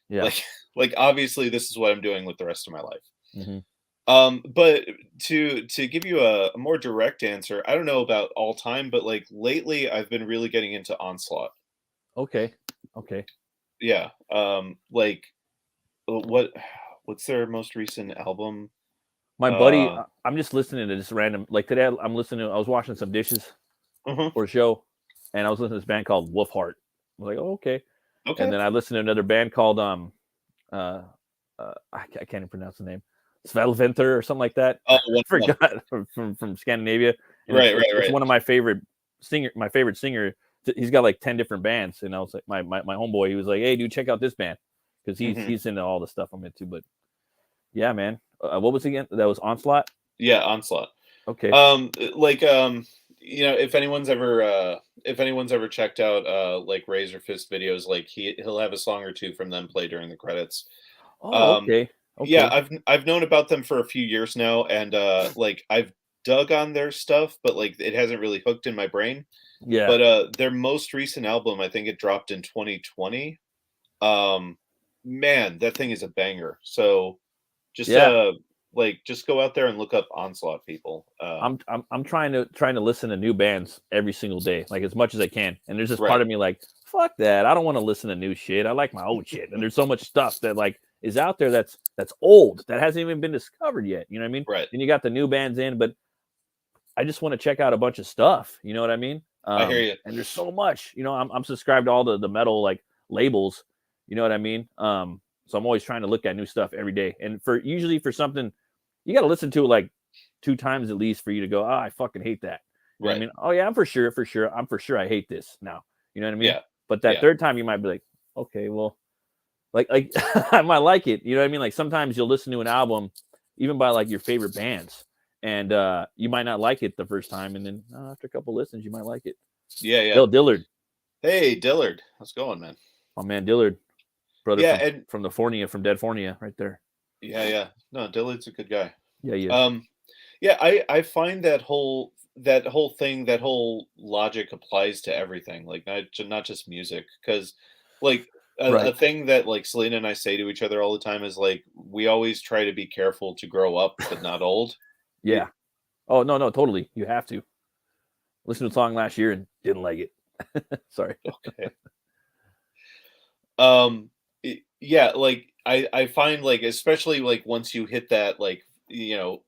S1: yeah.
S2: Like like obviously this is what I'm doing with the rest of my life.
S1: Mm-hmm.
S2: But to give you a more direct answer, I don't know about all time, but like lately I've been really getting into Onslaught.
S1: Okay, okay.
S2: Yeah. Like what's their most recent album?
S1: My buddy,
S2: Uh
S1: I'm just listening to this random. Like today, I'm listening. I was washing some dishes
S2: mhm.
S1: for a show, and I was listening to this band called Wolfheart. I was like, oh, okay. And
S2: Okay.
S1: then I listened to another band called I can't even pronounce the name, Svelventer or something like that.
S2: Oh,
S1: I
S2: one
S1: forgot from Scandinavia, and
S2: right,
S1: it's
S2: right,
S1: one of my favorite singer he's got like 10 different bands, and I was like, my homeboy, he was like, hey, dude, check out this band, because he's into all the stuff I'm into. But yeah, man, what was it again? That was Onslaught.
S2: Yeah, Onslaught.
S1: Okay.
S2: If anyone's ever checked out like Razor Fist videos, like he'll have a song or two from them play during the credits.
S1: Oh,
S2: Um,
S1: okay.
S2: yeah,
S1: Okay.
S2: I've known about them for a few years now, and like I've dug on their stuff, but like it hasn't really hooked in my brain.
S1: Yeah.
S2: But their most recent album, I think it dropped in 2020. Man, that thing is a banger. So just
S1: Yeah.
S2: just go out there and look up Onslaught, people.
S1: I'm trying to listen to new bands every single day, like as much as I can. And there's this part
S2: Right.
S1: of me like, fuck that. I don't want to listen to new shit. I like my old shit. And there's so much stuff that like is out there that's old, that hasn't even been discovered yet. You know what I mean?
S2: Right.
S1: And you got the new bands in, but I just want to check out a bunch of stuff. You know what I mean?
S2: I hear you.
S1: And there's so much. You know, I'm subscribed to all the metal like labels. You know what I mean? So I'm always trying to look at new stuff every day. And usually for something, you got to listen to it like 2 times at least for you to go, oh, I fucking hate that. You know what I
S2: Right.
S1: mean? Oh yeah, I'm for sure I hate this now. You know what I mean?
S2: Yeah.
S1: But that
S2: Yeah.
S1: third time you might be like, okay, well, like I might like it. You know what I mean? Like sometimes you'll listen to an album, even by like your favorite bands, and you might not like it the first time, and then after a couple listens, you might like it.
S2: Yeah. Yeah.
S1: Bill Dillard,
S2: Hey, Dillard, how's it going, man?
S1: oh man, Dillard, brother
S2: Yeah, and
S1: from the Fornia, from Dead Fornia, right there.
S2: yeah. No, Dillard's a good guy.
S1: Yeah, he is.
S2: Yeah, I find that whole thing, that whole logic applies to everything, like not just music, because like a
S1: Right.
S2: thing that like Selena and I say to each other all the time is like we always try to be careful to grow up but not old.
S1: Yeah. Oh no, totally. You have to listen to a song last year and didn't like it. Sorry.
S2: Okay. Yeah, like I find like especially like once you hit that like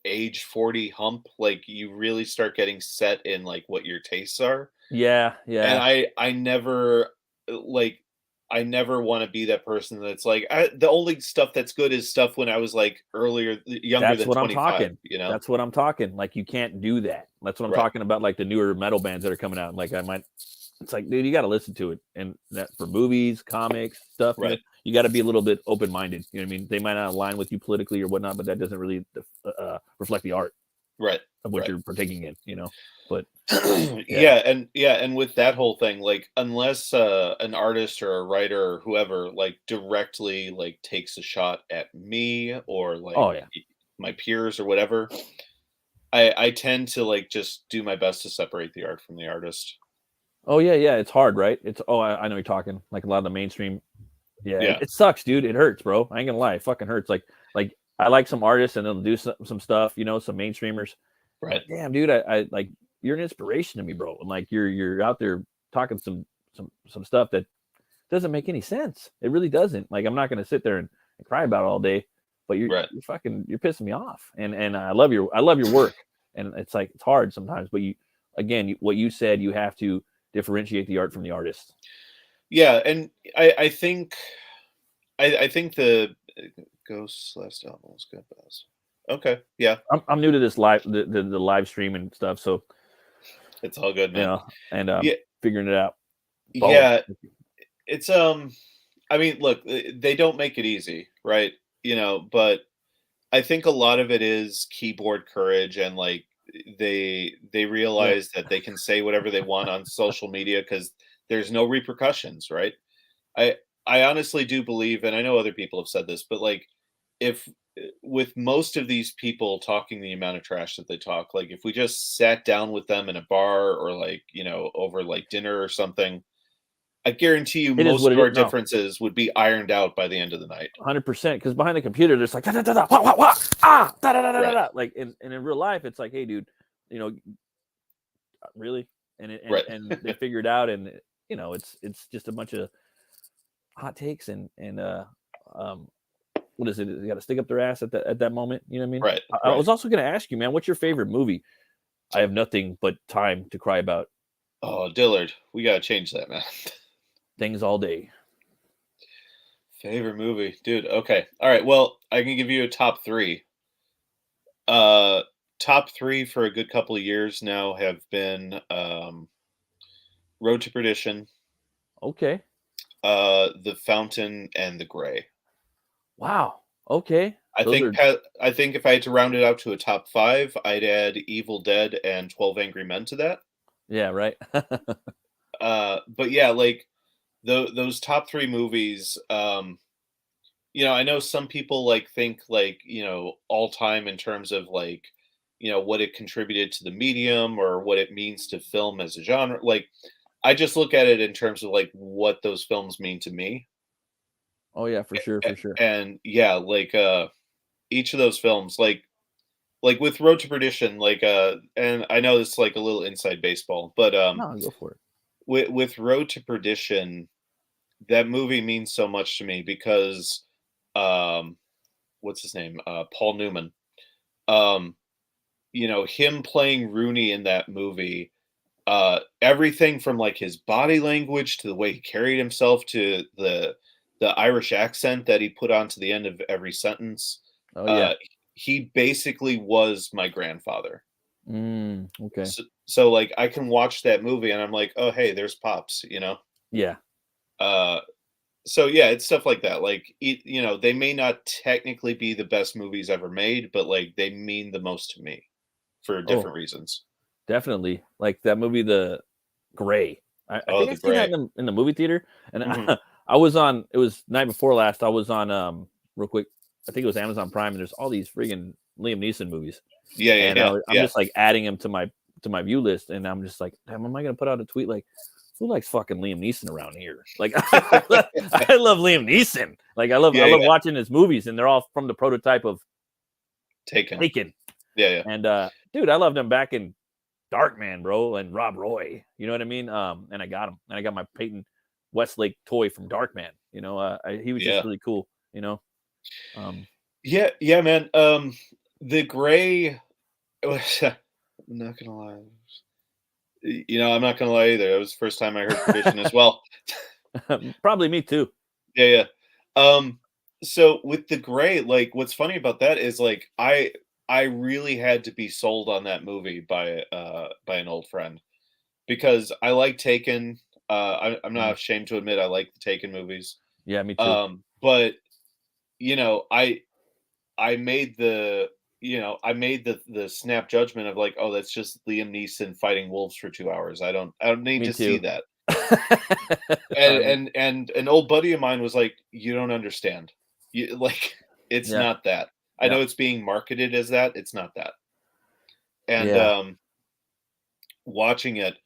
S2: age 40 hump, like you really start getting set in like what your tastes are.
S1: Yeah,
S2: And
S1: yeah.
S2: I never like I never want to be that person that's like the only stuff that's good is stuff when I was like younger
S1: That's
S2: than
S1: what I'm
S2: 25,
S1: talking.
S2: you know?
S1: That's what I'm talking. Like you can't do that. That's what I'm
S2: Right.
S1: talking about. Like the newer metal bands that are coming out. Like I might. It's like, dude, you got to listen to it, and that for movies, comics, stuff.
S2: Right.
S1: You got to be a little bit open minded. You know what I mean? They might not align with you politically or whatnot, but that doesn't really reflect the art
S2: Right.
S1: of what
S2: Right.
S1: you're partaking in. You know. But yeah,
S2: and with that whole thing, like unless an artist or a writer or whoever like directly like takes a shot at me or like
S1: oh yeah,
S2: my peers or whatever, I tend to like just do my best to separate the art from the artist.
S1: oh yeah, yeah. It's hard, right? It's I know you're talking like a lot of the mainstream. Yeah,
S2: Yeah.
S1: it sucks, dude. It hurts, bro. I ain't gonna lie, it fucking hurts. Like I like some artists and they'll do some stuff, you know, some mainstreamers. I'm
S2: Right.
S1: like, damn, dude, I like you're an inspiration to me, bro. And like you're out there talking some stuff that doesn't make any sense. It really doesn't. Like I'm not gonna sit there and cry about it all day, but
S2: Right.
S1: you're pissing me off. And I love your work. And it's like it's hard sometimes, but what you said, you have to differentiate the art from the artist.
S2: Yeah, and I think the Ghost last album was good. Okay, yeah,
S1: I'm new to this the live stream and stuff, so
S2: it's all good,
S1: you
S2: man.
S1: know, and
S2: Yeah,
S1: figuring it out. Boom.
S2: yeah, it's I mean, look, they don't make it easy, right? But I think a lot of it is keyboard courage and like they
S1: Yeah.
S2: realize that they can say whatever they want on social media because there's no repercussions, right? I I honestly do believe, and I know other people have said this, but like if with most of these people talking the amount of trash that they talk, like if we just sat down with them in a bar or like, over like dinner or something, I guarantee you
S1: It is
S2: most
S1: what
S2: of
S1: it is.
S2: our
S1: No,
S2: differences would be ironed out by the end of the night.
S1: 100%. Because behind the computer, there's like da da da da wah, wah, wah, da da da da
S2: Right.
S1: da. Like in real life, it's like, hey, dude, you know, really,
S2: Right.
S1: and they figure it out, and it's just a bunch of hot takes and um what is it? They got to stick up their ass at that moment. You know what I mean?
S2: Right.
S1: I
S2: Right.
S1: was also going to ask you, man, what's your favorite movie? I have nothing but time to cry about
S2: Oh, Dillard, we gotta change that, man.
S1: things all day.
S2: Favorite movie, dude. Okay, all right. Well, I can give you a top three. Top three for a good couple of years now have been Road to Perdition,
S1: Okay.
S2: The Fountain, and The Gray.
S1: Wow. Okay.
S2: I
S1: Those
S2: think
S1: are
S2: I think if I had to round it out to a top 5, I'd add Evil Dead and 12 Angry Men to that.
S1: yeah, right.
S2: But yeah, like those top 3 movies, I know some people like think like, all time in terms of like, what it contributed to the medium or what it means to film as a genre. Like I just look at it in terms of like what those films mean to me.
S1: Oh yeah, for sure, for sure.
S2: And yeah, like each of those films, like with Road to Perdition, like and I know this is like a little inside baseball, but
S1: No, go for it.
S2: with Road to Perdition, that movie means so much to me because um what's his name? Paul Newman. Um, him playing Rooney in that movie, everything from like his body language to the way he carried himself to the Irish accent that he put onto the end of every sentence.
S1: Oh yeah.
S2: Uh, he basically was my grandfather.
S1: Okay.
S2: So like I can watch that movie and I'm like, oh hey, there's Pops.
S1: Yeah.
S2: Uh, so yeah, it's stuff like that. Like they may not technically be the best movies ever made, but like they mean the most to me for
S1: Oh,
S2: different reasons.
S1: definitely. Like that movie, The Gray. I
S2: Oh,
S1: think I
S2: The
S1: seen that
S2: Gray.
S1: in the movie theater, and
S2: Hmm.
S1: I was on. It was night before last. I was on real quick. I think it was Amazon Prime, and there's all these friggin' Liam Neeson movies,
S2: Yeah, yeah,
S1: and
S2: yeah,
S1: I'm
S2: yeah.
S1: just like adding them to my view list, and I'm just like, damn, am I gonna put out a tweet like, who likes fucking Liam Neeson around here? Like, I love Liam Neeson. Like, I
S2: Yeah,
S1: love
S2: yeah.
S1: watching his movies, and they're all from the prototype of
S2: Taken.
S1: Taken.
S2: Yeah, yeah,
S1: And dude, I loved him back in Darkman, bro, and Rob Roy. You know what I mean? And I got him, and I got my Peyton Westlake toy from Darkman. He was just
S2: yeah,
S1: really cool. You know, um,
S2: yeah, yeah, man. The Gray. I'm not gonna lie. I'm not gonna lie either. It was the first time I heard Perdition as well.
S1: probably me too.
S2: Yeah, yeah. Um, so with The Gray, like what's funny about that is like I really had to be sold on that movie by an old friend because I like Taken. I'm not
S1: Mhm.
S2: ashamed to admit I like the Taken movies.
S1: Yeah, me too.
S2: But I made I made the snap judgment of like, oh, that's just Liam Neeson fighting wolves for 2 hours. I don't need
S1: Me
S2: to see
S1: too.
S2: that.
S1: I
S2: And
S1: mean,
S2: and an old buddy of mine was like, "You don't understand. You like it's
S1: yeah,
S2: not that. I
S1: yeah,
S2: know it's being marketed as that. It's not that." And
S1: yeah,
S2: watching it,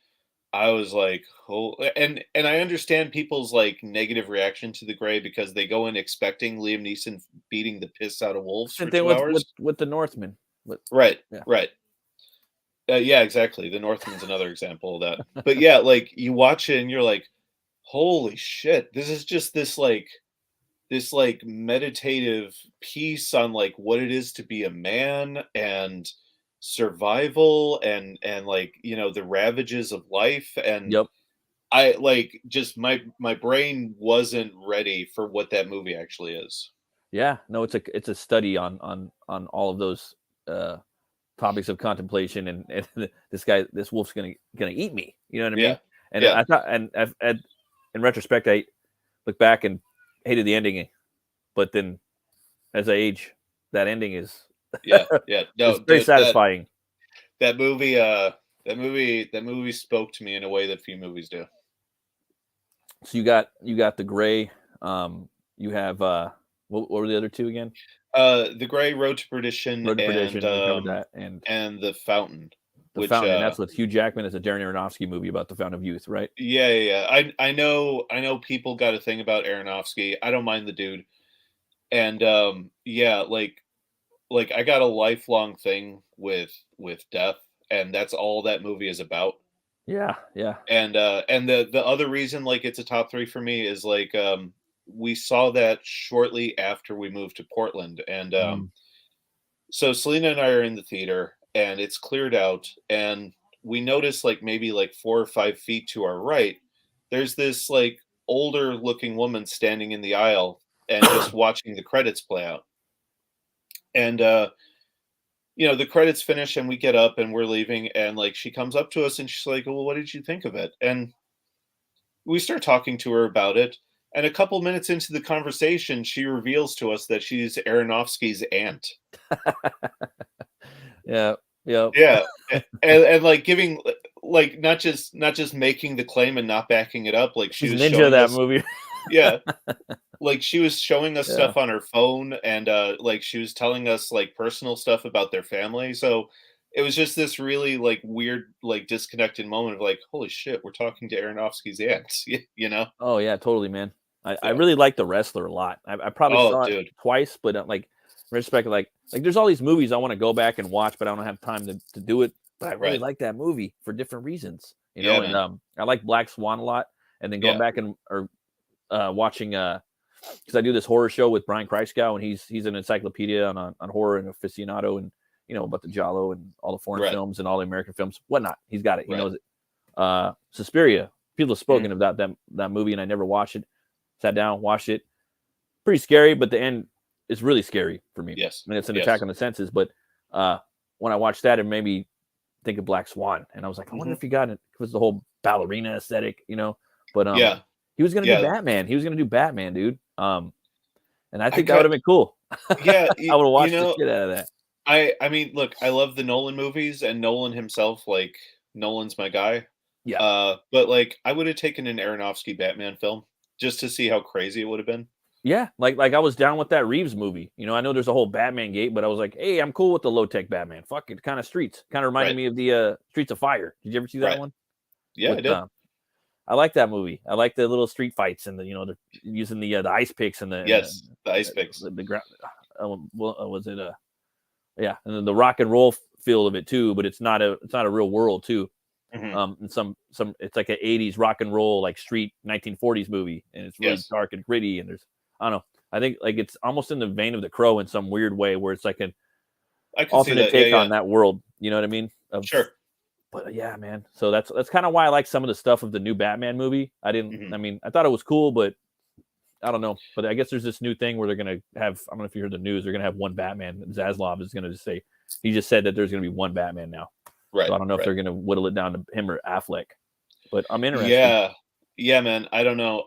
S2: I was like, "Oh," and I understand people's like negative reaction to The Gray because they go in expecting Liam Neeson beating the piss out of wolves
S1: same
S2: for
S1: thing
S2: 2 hours.
S1: with the Northman. But
S2: Right,
S1: yeah,
S2: right. Yeah, exactly. The Northman's another example of that. But yeah, like you watch it and you're like, "Holy shit. This is just this meditative piece on like what it is to be a man and survival and like the ravages of life and
S1: yep,
S2: I like just my brain wasn't ready for what that movie actually is.
S1: yeah. No, it's a study on all of those uh topics of contemplation, and this wolf's gonna eat me. You know what I
S2: Yeah,
S1: mean? And
S2: yeah,
S1: I thought, in retrospect, I look back and hated the ending, but then as I age, that ending is
S2: yeah, yeah. No,
S1: is very
S2: that
S1: satisfying.
S2: that movie that movie spoke to me in a way that few movies do.
S1: So you got the gray. You have what were the other two again?
S2: The Gray, Road to Perdition,
S1: Road to Perdition. We covered that, and
S2: and The Fountain,
S1: the
S2: which
S1: Fountain, and that's with Hugh Jackman. It's a Darren Aronofsky movie about the Fountain of Youth, right?
S2: yeah, yeah, yeah. I know people got a thing about Aronofsky. I don't mind the dude. And yeah, like I got a lifelong thing with death, and that's all that movie is about.
S1: Yeah, yeah.
S2: And the other reason like it's a top 3 for me is like we saw that shortly after we moved to Portland and
S1: Mm,
S2: so Selena and I are in the theater and it's cleared out and we notice like maybe like 4 or 5 feet to our right, there's this like older looking woman standing in the aisle and just watching the credits play out. And the credits finish and we get up and we're leaving and like she comes up to us and she's like, "Well, what did you think of it?" And we start talking to her about it, and a couple minutes into the conversation, she reveals to us that she's Aronofsky's aunt.
S1: Yeah. Yeah.
S2: Yeah, and like giving like not just making the claim and not backing it up. Like she
S1: She's
S2: was
S1: Ninja
S2: showing
S1: that
S2: us,
S1: movie.
S2: yeah, like she was showing us
S1: Yeah.
S2: stuff on her phone, and like she was telling us like personal stuff about their family. So it was just this really like weird like disconnected moment of like, holy shit, we're talking to Aronofsky's aunt. You know?
S1: Oh yeah, totally, man. I
S2: Yeah.
S1: really like The Wrestler a lot. I probably
S2: Oh,
S1: saw it
S2: dude.
S1: twice, but like respect, like there's all these movies I want to go back and watch, but I don't have time to do it. But I really
S2: Right.
S1: like that movie for different reasons,
S2: Yeah,
S1: And
S2: man.
S1: I like Black Swan a lot. And then going
S2: Yeah.
S1: back and or watching because I do this horror show with Brian Kreisgau, and he's an encyclopedia on horror and aficionado, and about the Giallo and all the foreign
S2: Right.
S1: films and all the American films, whatnot. He's got it. He
S2: Right.
S1: knows it. Suspiria. People have
S2: Mhm.
S1: spoken about that movie, and I never watched it. Sat down, watched it. Pretty scary, but the end is really scary for me.
S2: Yes.
S1: I mean, it's an attack
S2: Yes.
S1: on the senses. But when I watched that, it made me think of Black Swan, and I was like, I wonder
S2: Mhm.
S1: if he got it. It was the whole ballerina aesthetic, But
S2: Yeah.
S1: he was gonna do
S2: Yeah.
S1: Batman. He was gonna do Batman, dude. And I
S2: I
S1: think that would
S2: got
S1: have been cool.
S2: yeah,
S1: I would have
S2: you
S1: watched the
S2: know,
S1: shit out of that.
S2: I mean, look, I love the Nolan movies, and Nolan himself, like Nolan's my guy.
S1: Yeah.
S2: But like I would have taken an Aronofsky Batman film just to see how crazy it would have been.
S1: Yeah, like I was down with that Reeves movie. I know there's a whole Batman gate, but I was like, hey, I'm cool with the low tech Batman. Fuck it, kind of Streets. Kind of reminded
S2: Right.
S1: me of the Streets of Fire. Did you ever see that
S2: Right.
S1: one?
S2: Yeah, I
S1: With
S2: did.
S1: I like that movie. I like the little street fights and they're using the ice picks and
S2: Yes, the ice picks.
S1: the ground. Was it yeah, and then the rock and roll feel of it too, but it's not a real world too.
S2: Mhm.
S1: And some it's like an 80s rock and roll like street 1940s movie, and it's really
S2: Yes.
S1: dark and gritty, and there's I don't know. I think like it's almost in the vein of The Crow in some weird way, where it's like an
S2: I can see
S1: alternate
S2: that. Yeah,
S1: take
S2: yeah.
S1: on that world. You know what I mean?
S2: Sure.
S1: But yeah, man. So that's kind of why I like some of the stuff of the new Batman movie. I didn't.
S2: Mhm.
S1: I mean, I thought it was cool, but I don't know. But I guess there's this new thing where they're gonna have. I don't know if you heard the news. They're gonna have one Batman. Zaslav is gonna just say. He just said that there's gonna be one Batman now.
S2: Right.
S1: So I don't know if
S2: Right.
S1: they're gonna whittle it down to him or Affleck. But I'm interested.
S2: Yeah. Yeah, man. I don't know.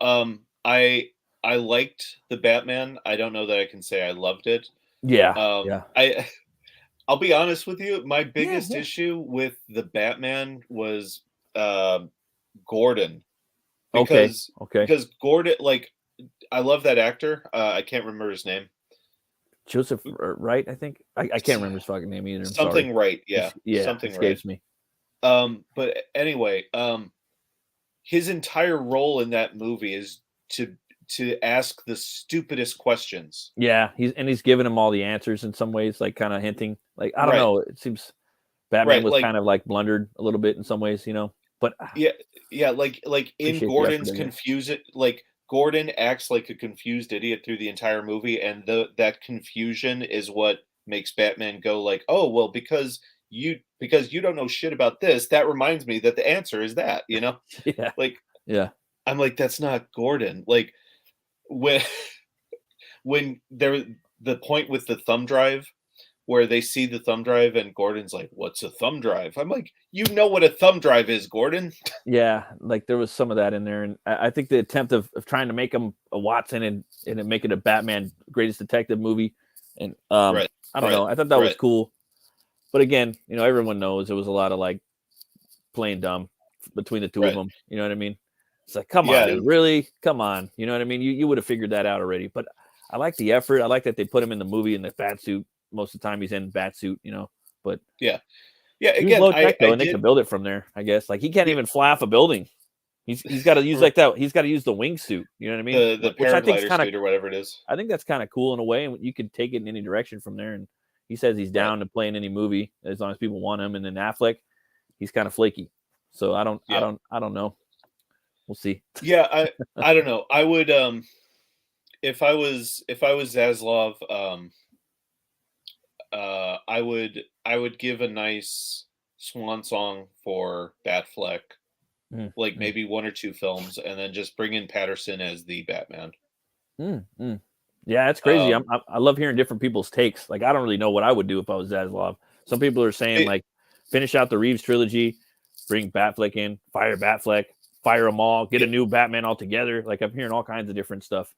S2: I liked the Batman. I don't know that I can say I loved it.
S1: Yeah. Yeah.
S2: I'll be honest with you. My
S1: Yeah.
S2: biggest
S1: Yeah.
S2: issue with the Batman was Gordon
S1: Okay.
S2: because
S1: Okay.
S2: Gordon, like, I love that actor. I can't remember his name.
S1: Joseph Wright, I think. I can't remember his fucking name either. I'm sorry.
S2: Something right. Yeah.
S1: Yeah,
S2: Something right.
S1: escapes me.
S2: But anyway, his entire role in that movie is to ask the stupidest questions.
S1: Yeah, he's giving him all the answers in some ways, like kind of hinting. Like I don't
S2: Right.
S1: know. It seems Batman
S2: Right.
S1: was
S2: Like,
S1: kind of like blundered a little bit in some ways, But
S2: yeah, yeah, like in
S1: appreciate the effort,
S2: Gordon's
S1: I guess.
S2: confusion, like Gordon acts like a confused idiot through the entire movie, and that confusion is what makes Batman go like, "Oh, well, because you don't know shit about this, that reminds me that the answer is that,"
S1: Yeah,
S2: Like
S1: yeah,
S2: I'm like, that's not Gordon. Like when when there the point with the thumb drive where they see the thumb drive and Gordon's like, "What's a thumb drive?" I'm like, "You know what a thumb drive is, Gordon."
S1: yeah. Like there was some of that in there, and I think the attempt of trying to make him a Watson and make it a Batman greatest detective movie, and
S2: Right.
S1: I don't
S2: Right.
S1: know. I thought that was
S2: Right.
S1: cool, but again, everyone knows it was a lot of like playing dumb between the two of
S2: Right.
S1: them. You know what I mean? It's like, come on,
S2: Yeah,
S1: dude, really? Come on. You know what I mean? You would have figured that out already. But I like the effort. I like that they put him in the movie in the bat suit. Most of the time he's in bat suit, But
S2: yeah. Yeah,
S1: he was
S2: again,
S1: low
S2: I
S1: tech though,
S2: I
S1: and they could
S2: did
S1: build it from there, I guess. Like he can't
S2: yeah,
S1: even fly off a building. He's got to use like that. He's got to use the wingsuit. You know what I mean?
S2: the
S1: Which I think is
S2: paraglider
S1: kind of
S2: suit or whatever it is.
S1: I think that's kind of cool in a way, and you could take it in any direction from there. And he says he's
S2: Right.
S1: down to play in any movie as long as people want him. And then Affleck, he's kind of flaky. So I don't
S2: Yeah.
S1: know. We'll see.
S2: Yeah, I don't know. I would if I was Zaslav, I would give a nice swan song for Batfleck,
S1: Mm,
S2: like
S1: mm,
S2: maybe one or two films, and then just bring in Patterson as the Batman.
S1: mm, mm. Yeah, it's crazy.
S2: Um,
S1: I love hearing different people's takes. Like I don't really know what I would do if I was Zaslav. Some people are saying
S2: it,
S1: like finish out the Reeves trilogy, bring Batfleck in, fire Batfleck, fire them all, get a new Batman altogether. Like I'm hearing all kinds of different stuff.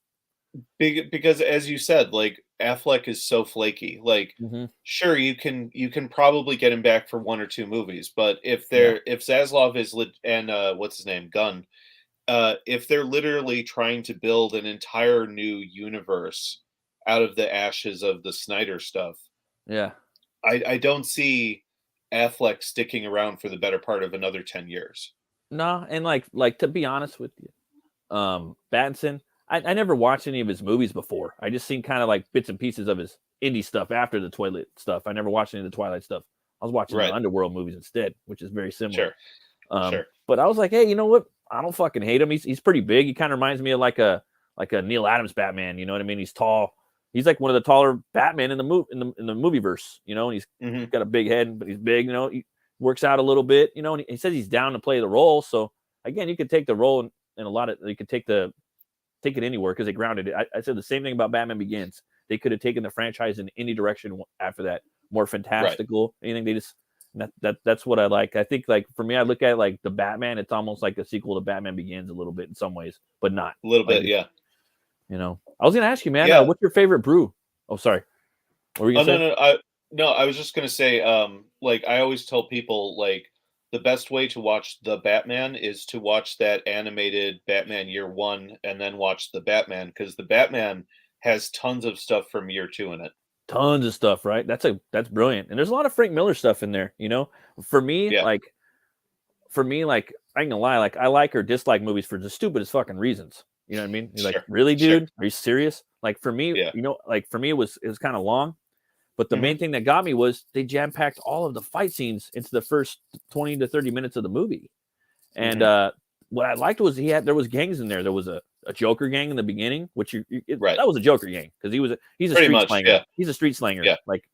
S2: Because as you said, like Affleck is so flaky. Like,
S1: Mm-hmm.
S2: sure, you can probably get him back for 1 or 2 movies, but
S1: Yeah.
S2: if Zaslav is and what's his name, Gunn, if they're literally trying to build an entire new universe out of the ashes of the Snyder stuff,
S1: Yeah.
S2: I don't see Affleck sticking around for the better part of another 10 years.
S1: No, and like to be honest with you, Battinson, I never watched any of his movies before. I just seen kind of like bits and pieces of his indie stuff after the Twilight stuff. I never watched any of the Twilight stuff. I was watching the
S2: Right.
S1: Underworld movies instead, which is very similar.
S2: Sure. Sure.
S1: But I was like, hey, you know what? I don't fucking hate him. He's pretty big. He kind of reminds me of like a Neil Adams Batman. You know what I mean? He's tall. He's like one of the taller Batman in the movie verse. You know, and he's got a big head, but he's big. You know, he works out a little bit. You know, and he says he's down to play the role. So again, you could take the role in a lot of. You could take it anywhere because they grounded it. I said the same thing about Batman Begins. They could have taken the franchise in any direction after that, more fantastical. Right. Anything they just. That's what I like. I think like for me, I look at like the Batman. It's almost like a sequel to Batman Begins a little bit in some ways, but not
S2: a little
S1: like,
S2: bit. Yeah.
S1: You know, I was gonna ask you, man. What's your favorite brew? Oh, sorry. What were you gonna
S2: say? No. I was just gonna say. Like I always tell people, like the best way to watch the Batman is to watch that animated Batman Year One and then watch the Batman because the Batman has tons of stuff from Year Two in it.
S1: Tons of stuff, right? That's brilliant. And there's a lot of Frank Miller stuff in there, you know. For me, like I ain't gonna lie, like I like or dislike movies for the stupidest fucking reasons. You know what I mean? You're like, really, dude? Are you serious? Like for me, you know, like for me it was kind of long, but the main thing that got me was they jam-packed all of the fight scenes into the first 20 to 30 minutes of the movie. And what I liked was there was gangs in there. There was a Joker gang in the beginning, which that was a Joker gang because he's a street slanger. Yeah. He's a street slanger. Yeah. Like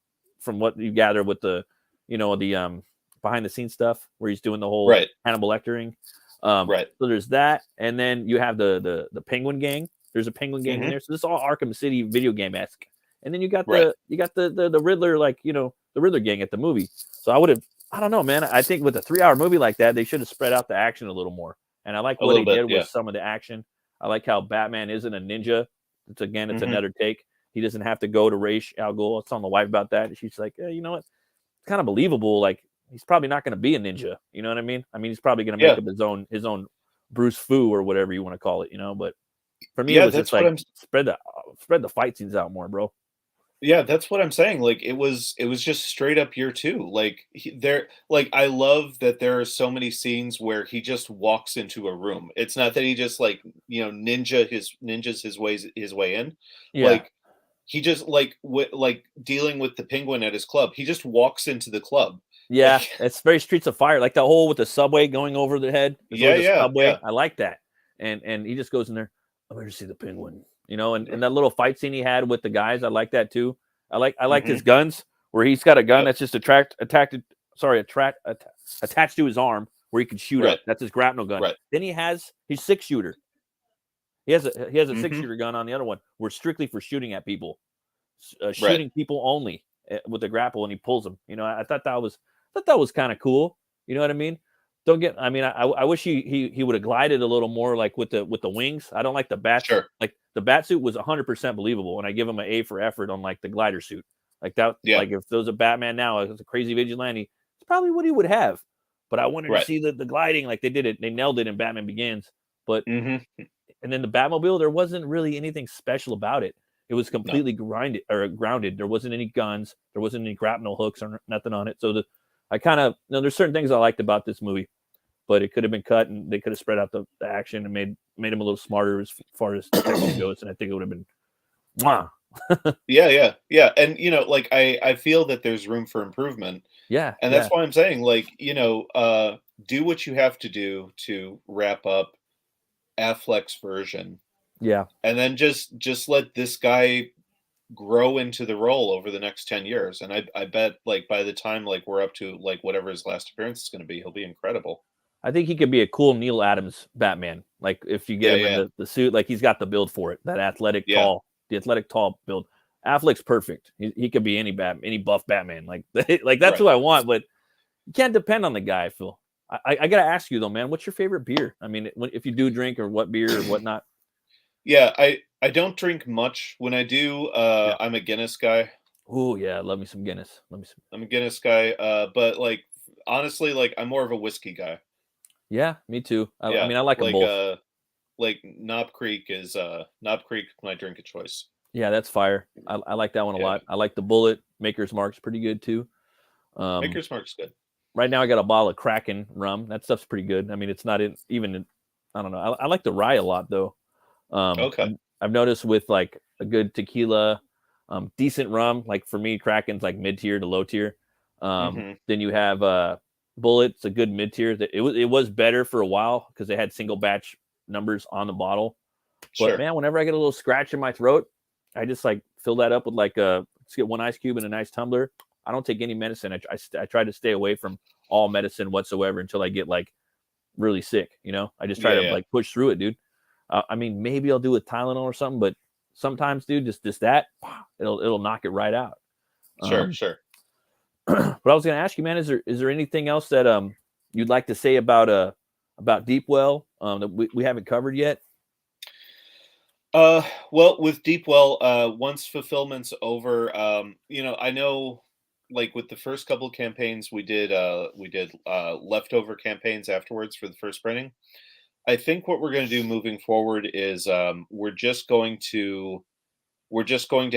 S1: from what you gather with the, you know, the behind the scenes stuff where he's doing the whole Hannibal Lectering. So there's that, and then you have the Penguin gang. There's a Penguin gang in there. So this is all Arkham City video game esque. And then you got the Riddler, like, you know, the Riddler gang at the movie. So I don't know, man. I think with a 3-hour movie like that, they should have spread out the action a little more. And I like what they did with some of the action. I like how Batman isn't a ninja. It's another take. He doesn't have to go to Ra's al Ghul. I was telling the wife about that. She's like, you know what? It's kind of believable. Like he's probably not going to be a ninja. You know what I mean? I mean, he's probably going to make up his own Bruce Fu or whatever you want to call it. You know, but for me, it was just like spread the fight scenes out more, bro.
S2: Yeah, that's what I'm saying. Like it was just straight up Year Two. Like I love that there are so many scenes where he just walks into a room. It's not that he just like, you know, ninjas his way in. Yeah. Like he just like dealing with the Penguin at his club. He just walks into the club.
S1: Yeah, like, it's very Streets of Fire, like the whole with the subway going over the head. Subway. I like that. And he just goes in there. I'm here to see the Penguin. You know, and that little fight scene he had with the guys, I like that too. I like his guns where he's got a gun that's just attached to his arm where he can shoot up. That's his grapnel gun. Right. Then he's 6-shooter. He has a 6-shooter gun on the other one. We're strictly for shooting at people, shooting people only with the grapple, and he pulls them. You know, I thought that was kind of cool. You know what I mean? I wish he would have glided a little more, like with the wings. I don't like the bat. Sure. Like the bat suit was 100% believable, and I give him an A for effort on like the glider suit. Like that. Yeah. Like if there was a Batman now, it's a crazy vigilante, it's probably what he would have. But I wanted to see the gliding, like they did it. They nailed it in Batman Begins. But and then the Batmobile, there wasn't really anything special about it. It was completely grounded. There wasn't any guns. There wasn't any grapnel hooks or nothing on it. So I kind of, you know, there's certain things I liked about this movie, but it could have been cut and they could have spread out the action and made him a little smarter as far as detection goes. And I think it would have been, wow.
S2: Yeah. And, you know, like I feel that there's room for improvement. Yeah. And that's why I'm saying, like, you know, do what you have to do to wrap up Affleck's version. Yeah. And then just let this guy grow into the role over the next 10 years. And I bet like by the time like we're up to like whatever his last appearance is going to be, he'll be incredible.
S1: I think he could be a cool Neil Adams Batman. Like if you get him in the suit, like he's got the build for it. That athletic tall build. Affleck's perfect. He could be any buff Batman. Like that's who I want, but you can't depend on the guy, I feel. I gotta ask you though, man, what's your favorite beer? I mean, if you do drink, or what beer or whatnot.
S2: Yeah, I don't drink much. When I do,
S1: Yeah.
S2: I'm a Guinness guy.
S1: Oh yeah, love me some Guinness. Love me some.
S2: I'm a Guinness guy. But like honestly, like I'm more of a whiskey guy.
S1: Yeah, me too. I
S2: Yeah,
S1: mean, I like them both.
S2: like Knob Creek my drink of choice.
S1: Yeah, that's fire. I like that one a
S2: Yeah,
S1: lot. I like the Bullet. Maker's Mark's pretty good too. Um,
S2: Maker's Mark's good.
S1: right now I got a bottle of Kraken rum. That stuff's pretty good. I mean, it's not I don't know. I like the rye a lot though. Um,
S2: Okay.
S1: I've, I've noticed with like a good tequila, decent rum, like for me, Kraken's like mid tier to low tier.
S2: Hmm.
S1: Then you have Bullet's a good mid tier. It was better for a while because they had single batch numbers on the bottle. But
S2: Sure.
S1: man, whenever I get a little scratch in my throat, I just like fill that up with like let's get one ice cube in a nice tumbler. I don't take any medicine. I try to stay away from all medicine whatsoever until I get like really sick. I just try
S2: Yeah,
S1: to
S2: yeah.
S1: like push through it, dude. I mean, maybe I'll do with Tylenol or something, but sometimes, dude, just that it'll knock it right out.
S2: Sure,
S1: Um,
S2: sure.
S1: but I was gonna ask you, man, is there anything else that you'd like to say about Deep Well that we haven't covered yet?
S2: Well, with Deepwell, once fulfillment's over, I know, like with the first couple of campaigns, we did leftover campaigns afterwards for the first printing. I think what we're going to do moving forward is we're just going to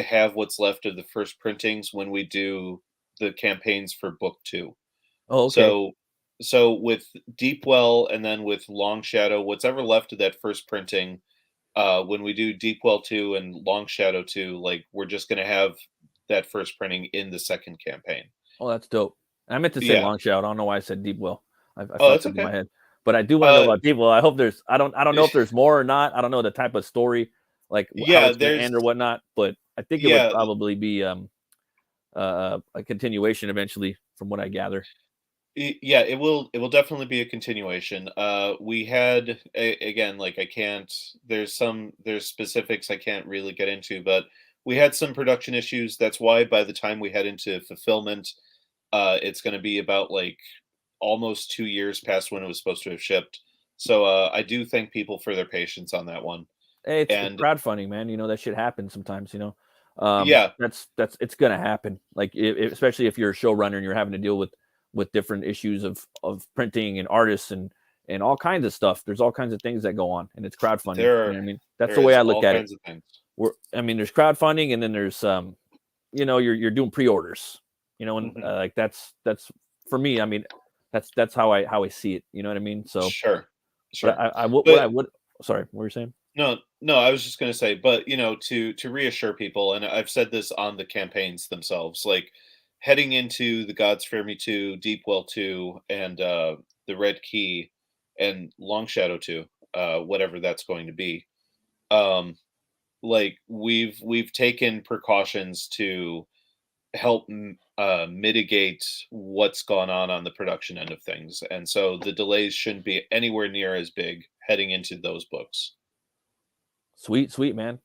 S2: have what's left of the first printings when we do the campaigns for book two.
S1: Oh, okay.
S2: So so with Deepwell and then with Long Shadow, what's ever left of that first printing, when we do Deepwell 2 and Long Shadow 2, like we're just gonna have that first printing in the second campaign.
S1: Oh, that's dope. I meant to say
S2: Yeah.
S1: long shot. I don't know why I said deep well. I
S2: Oh,
S1: fucked
S2: that's
S1: up in
S2: okay.
S1: my head. But I do want to know
S2: Uh,
S1: about deep well. I hope there's. I don't know if there's more or not. I don't know the type of story, like how
S2: yeah,
S1: it's going to
S2: there's
S1: end or whatnot. But I think it would
S2: yeah,
S1: probably be a continuation eventually, from what I gather.
S2: yeah, it will definitely be a continuation. We had again, like I can't. There's specifics I can't really get into, but we had some production issues. That's why by the time we head into fulfillment, it's going to be about like almost 2 years past when it was supposed to have shipped. So I do thank people for their patience on that one.
S1: Hey, it's
S2: And
S1: crowdfunding, man. That shit happens sometimes.
S2: yeah,
S1: That's it's gonna happen. Like especially if you're a showrunner and you're having to deal with different issues of printing and artists and all kinds of stuff. There's all kinds of things that go on, and it's crowdfunding.
S2: there
S1: You
S2: are
S1: know what I mean? That's
S2: there
S1: the way
S2: is
S1: I look
S2: all
S1: at it.
S2: kinds of things.
S1: I mean, there's crowdfunding, and then there's you're doing pre-orders. And
S2: Hmm.
S1: like that's for me. I mean, that's how I see it. You know what I mean? So,
S2: Sure,
S1: but
S2: sure.
S1: I would what I
S2: But
S1: would. Sorry, what were you saying?
S2: no, no, I was just going to say, but to reassure people, and I've said this on the campaigns themselves, like heading into the Gods Fear Me 2, Deepwell 2, and the Red Key, and Long Shadow 2, whatever that's going to be. Um, like we've taken precautions to help mitigate what's gone on the production end of things, and so the delays shouldn't be anywhere near as big heading into those books.
S1: Sweet, sweet man.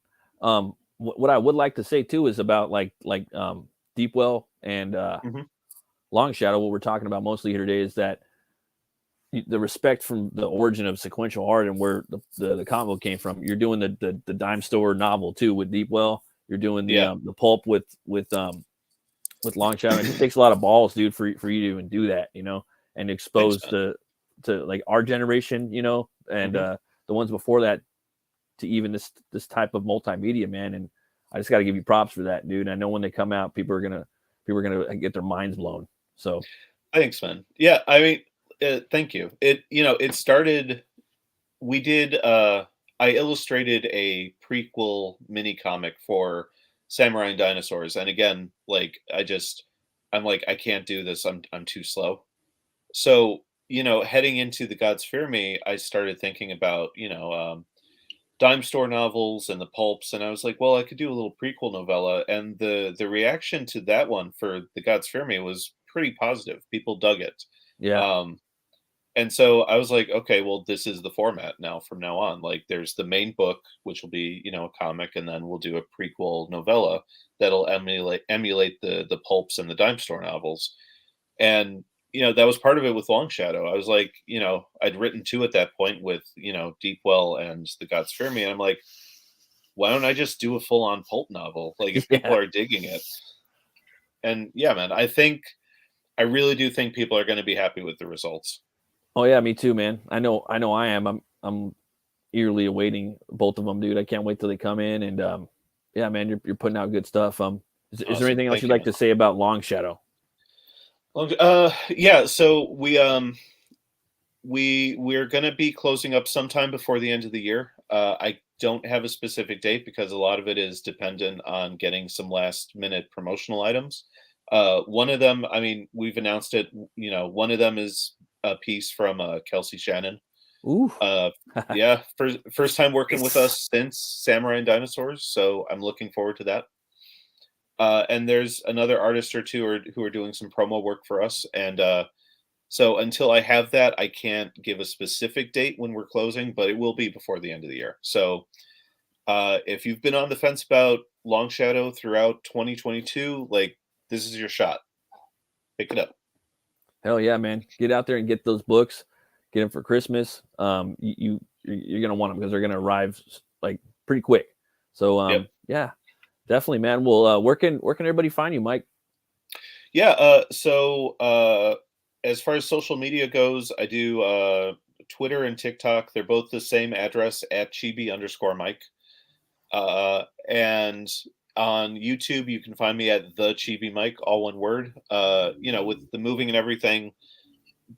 S1: What I would like to say too is about like Deepwell and
S2: Hmm.
S1: Long Shadow. What we're talking about mostly here today is that the respect from the origin of sequential art and where the comic book came from. You're doing the dime store novel too with Deepwell. You're doing
S2: Yeah,
S1: the pulp with Long Shadow. It just takes a lot of balls, dude, for you to even do that, and
S2: thanks,
S1: expose
S2: man.
S1: to like our generation, and
S2: Hmm.
S1: the ones before that to even this type of multimedia, man. And I just got to give you props for that, dude. I know when they come out, people are gonna get their minds blown. So
S2: Thanks, man. Yeah, I mean, thank you. It started. We did. I illustrated a prequel mini comic for Samurai and Dinosaurs, and again, like I'm like, I can't do this. I'm too slow. So heading into the Gods Fear Me, I started thinking about dime store novels and the pulps, and I was like, well, I could do a little prequel novella, and the reaction to that one for the Gods Fear Me was pretty positive. People dug it.
S1: yeah,
S2: Um, and so I was like, okay, well, this is the format now from now on. Like, there's the main book, which will be, a comic, and then we'll do a prequel novella that'll emulate the pulps and the dime store novels. And that was part of it with Long Shadow. I was like, I'd written 2 at that point with, Deep Well and The Gods Fear Me. And I'm like, why don't I just do a full on pulp novel? Like, if people
S1: Yeah.
S2: are digging it. And yeah, man, I really do think people are going to be happy with the results.
S1: Oh yeah, me too, man. I know I am. I'm eagerly awaiting both of them, dude. I can't wait till they come in. And yeah, man, you're putting out good stuff. Is there
S2: Awesome.
S1: anything else
S2: Thank
S1: you'd
S2: you,
S1: like
S2: man.
S1: to say about Long Shadow?
S2: Yeah, so we're going to be closing up sometime before the end of the year. I don't have a specific date because a lot of it is dependent on getting some last minute promotional items. One of them, I mean, we've announced it. One of them is a piece from Kelsey Shannon.
S1: Ooh.
S2: Yeah, first time working with us since Samurai and Dinosaurs, so I'm looking forward to that. And there's another artist or two who are doing some promo work for us, and so until I have that, I can't give a specific date when we're closing, but it will be before the end of the year. So if you've been on the fence about Long Shadow throughout 2022, like, this is your shot. Pick it up.
S1: Hell yeah, man. Get out there and get those books. Get them for Christmas. You're gonna want them because they're gonna arrive like pretty quick. So
S2: Yep.
S1: yeah, definitely, man. Well, where can everybody find you, Mike?
S2: Yeah. So as far as social media goes, I do Twitter and TikTok. They're both the same address at chibi_Mike. And on YouTube, you can find me at the Chibi Mike, all one word. With the moving and everything,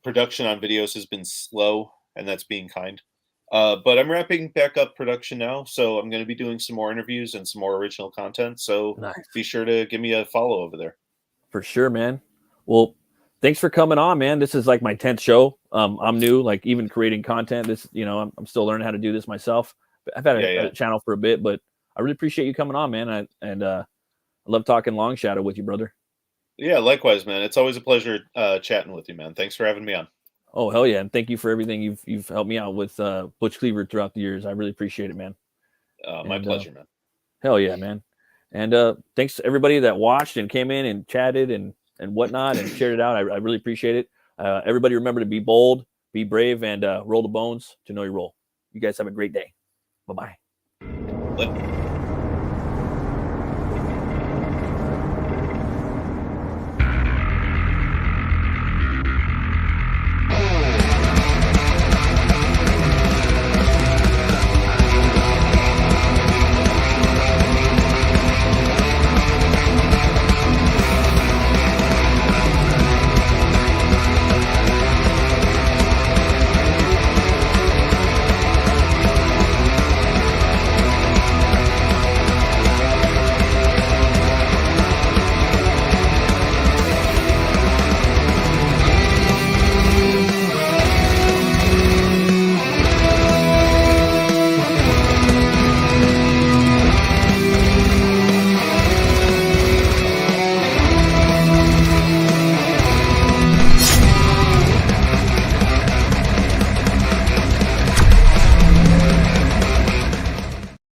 S2: production on videos has been slow, and that's being kind. But I'm wrapping back up production now, so I'm going to be doing some more interviews and some more original content. So
S1: Nice.
S2: be sure to give me a follow over there.
S1: For sure, man. Well, thanks for coming on, man. This is like my 10th show. I'm new, like even creating content. I'm still learning how to do this myself. I've had a channel for a bit, but I really appreciate you coming on, man. I love talking Long Shadow with you, brother.
S2: Yeah, likewise, man. It's always a pleasure chatting with you, man. Thanks for having me on.
S1: Oh, hell yeah. And thank you for everything you've helped me out with Butch Cleaver throughout the years. I really appreciate it, man.
S2: My pleasure, man.
S1: Hell yeah, man. And thanks to everybody that watched and came in and chatted and whatnot and shared it out. I really appreciate it. Everybody remember to be bold, be brave, and roll the bones to know your role. You guys have a great day. Bye-bye.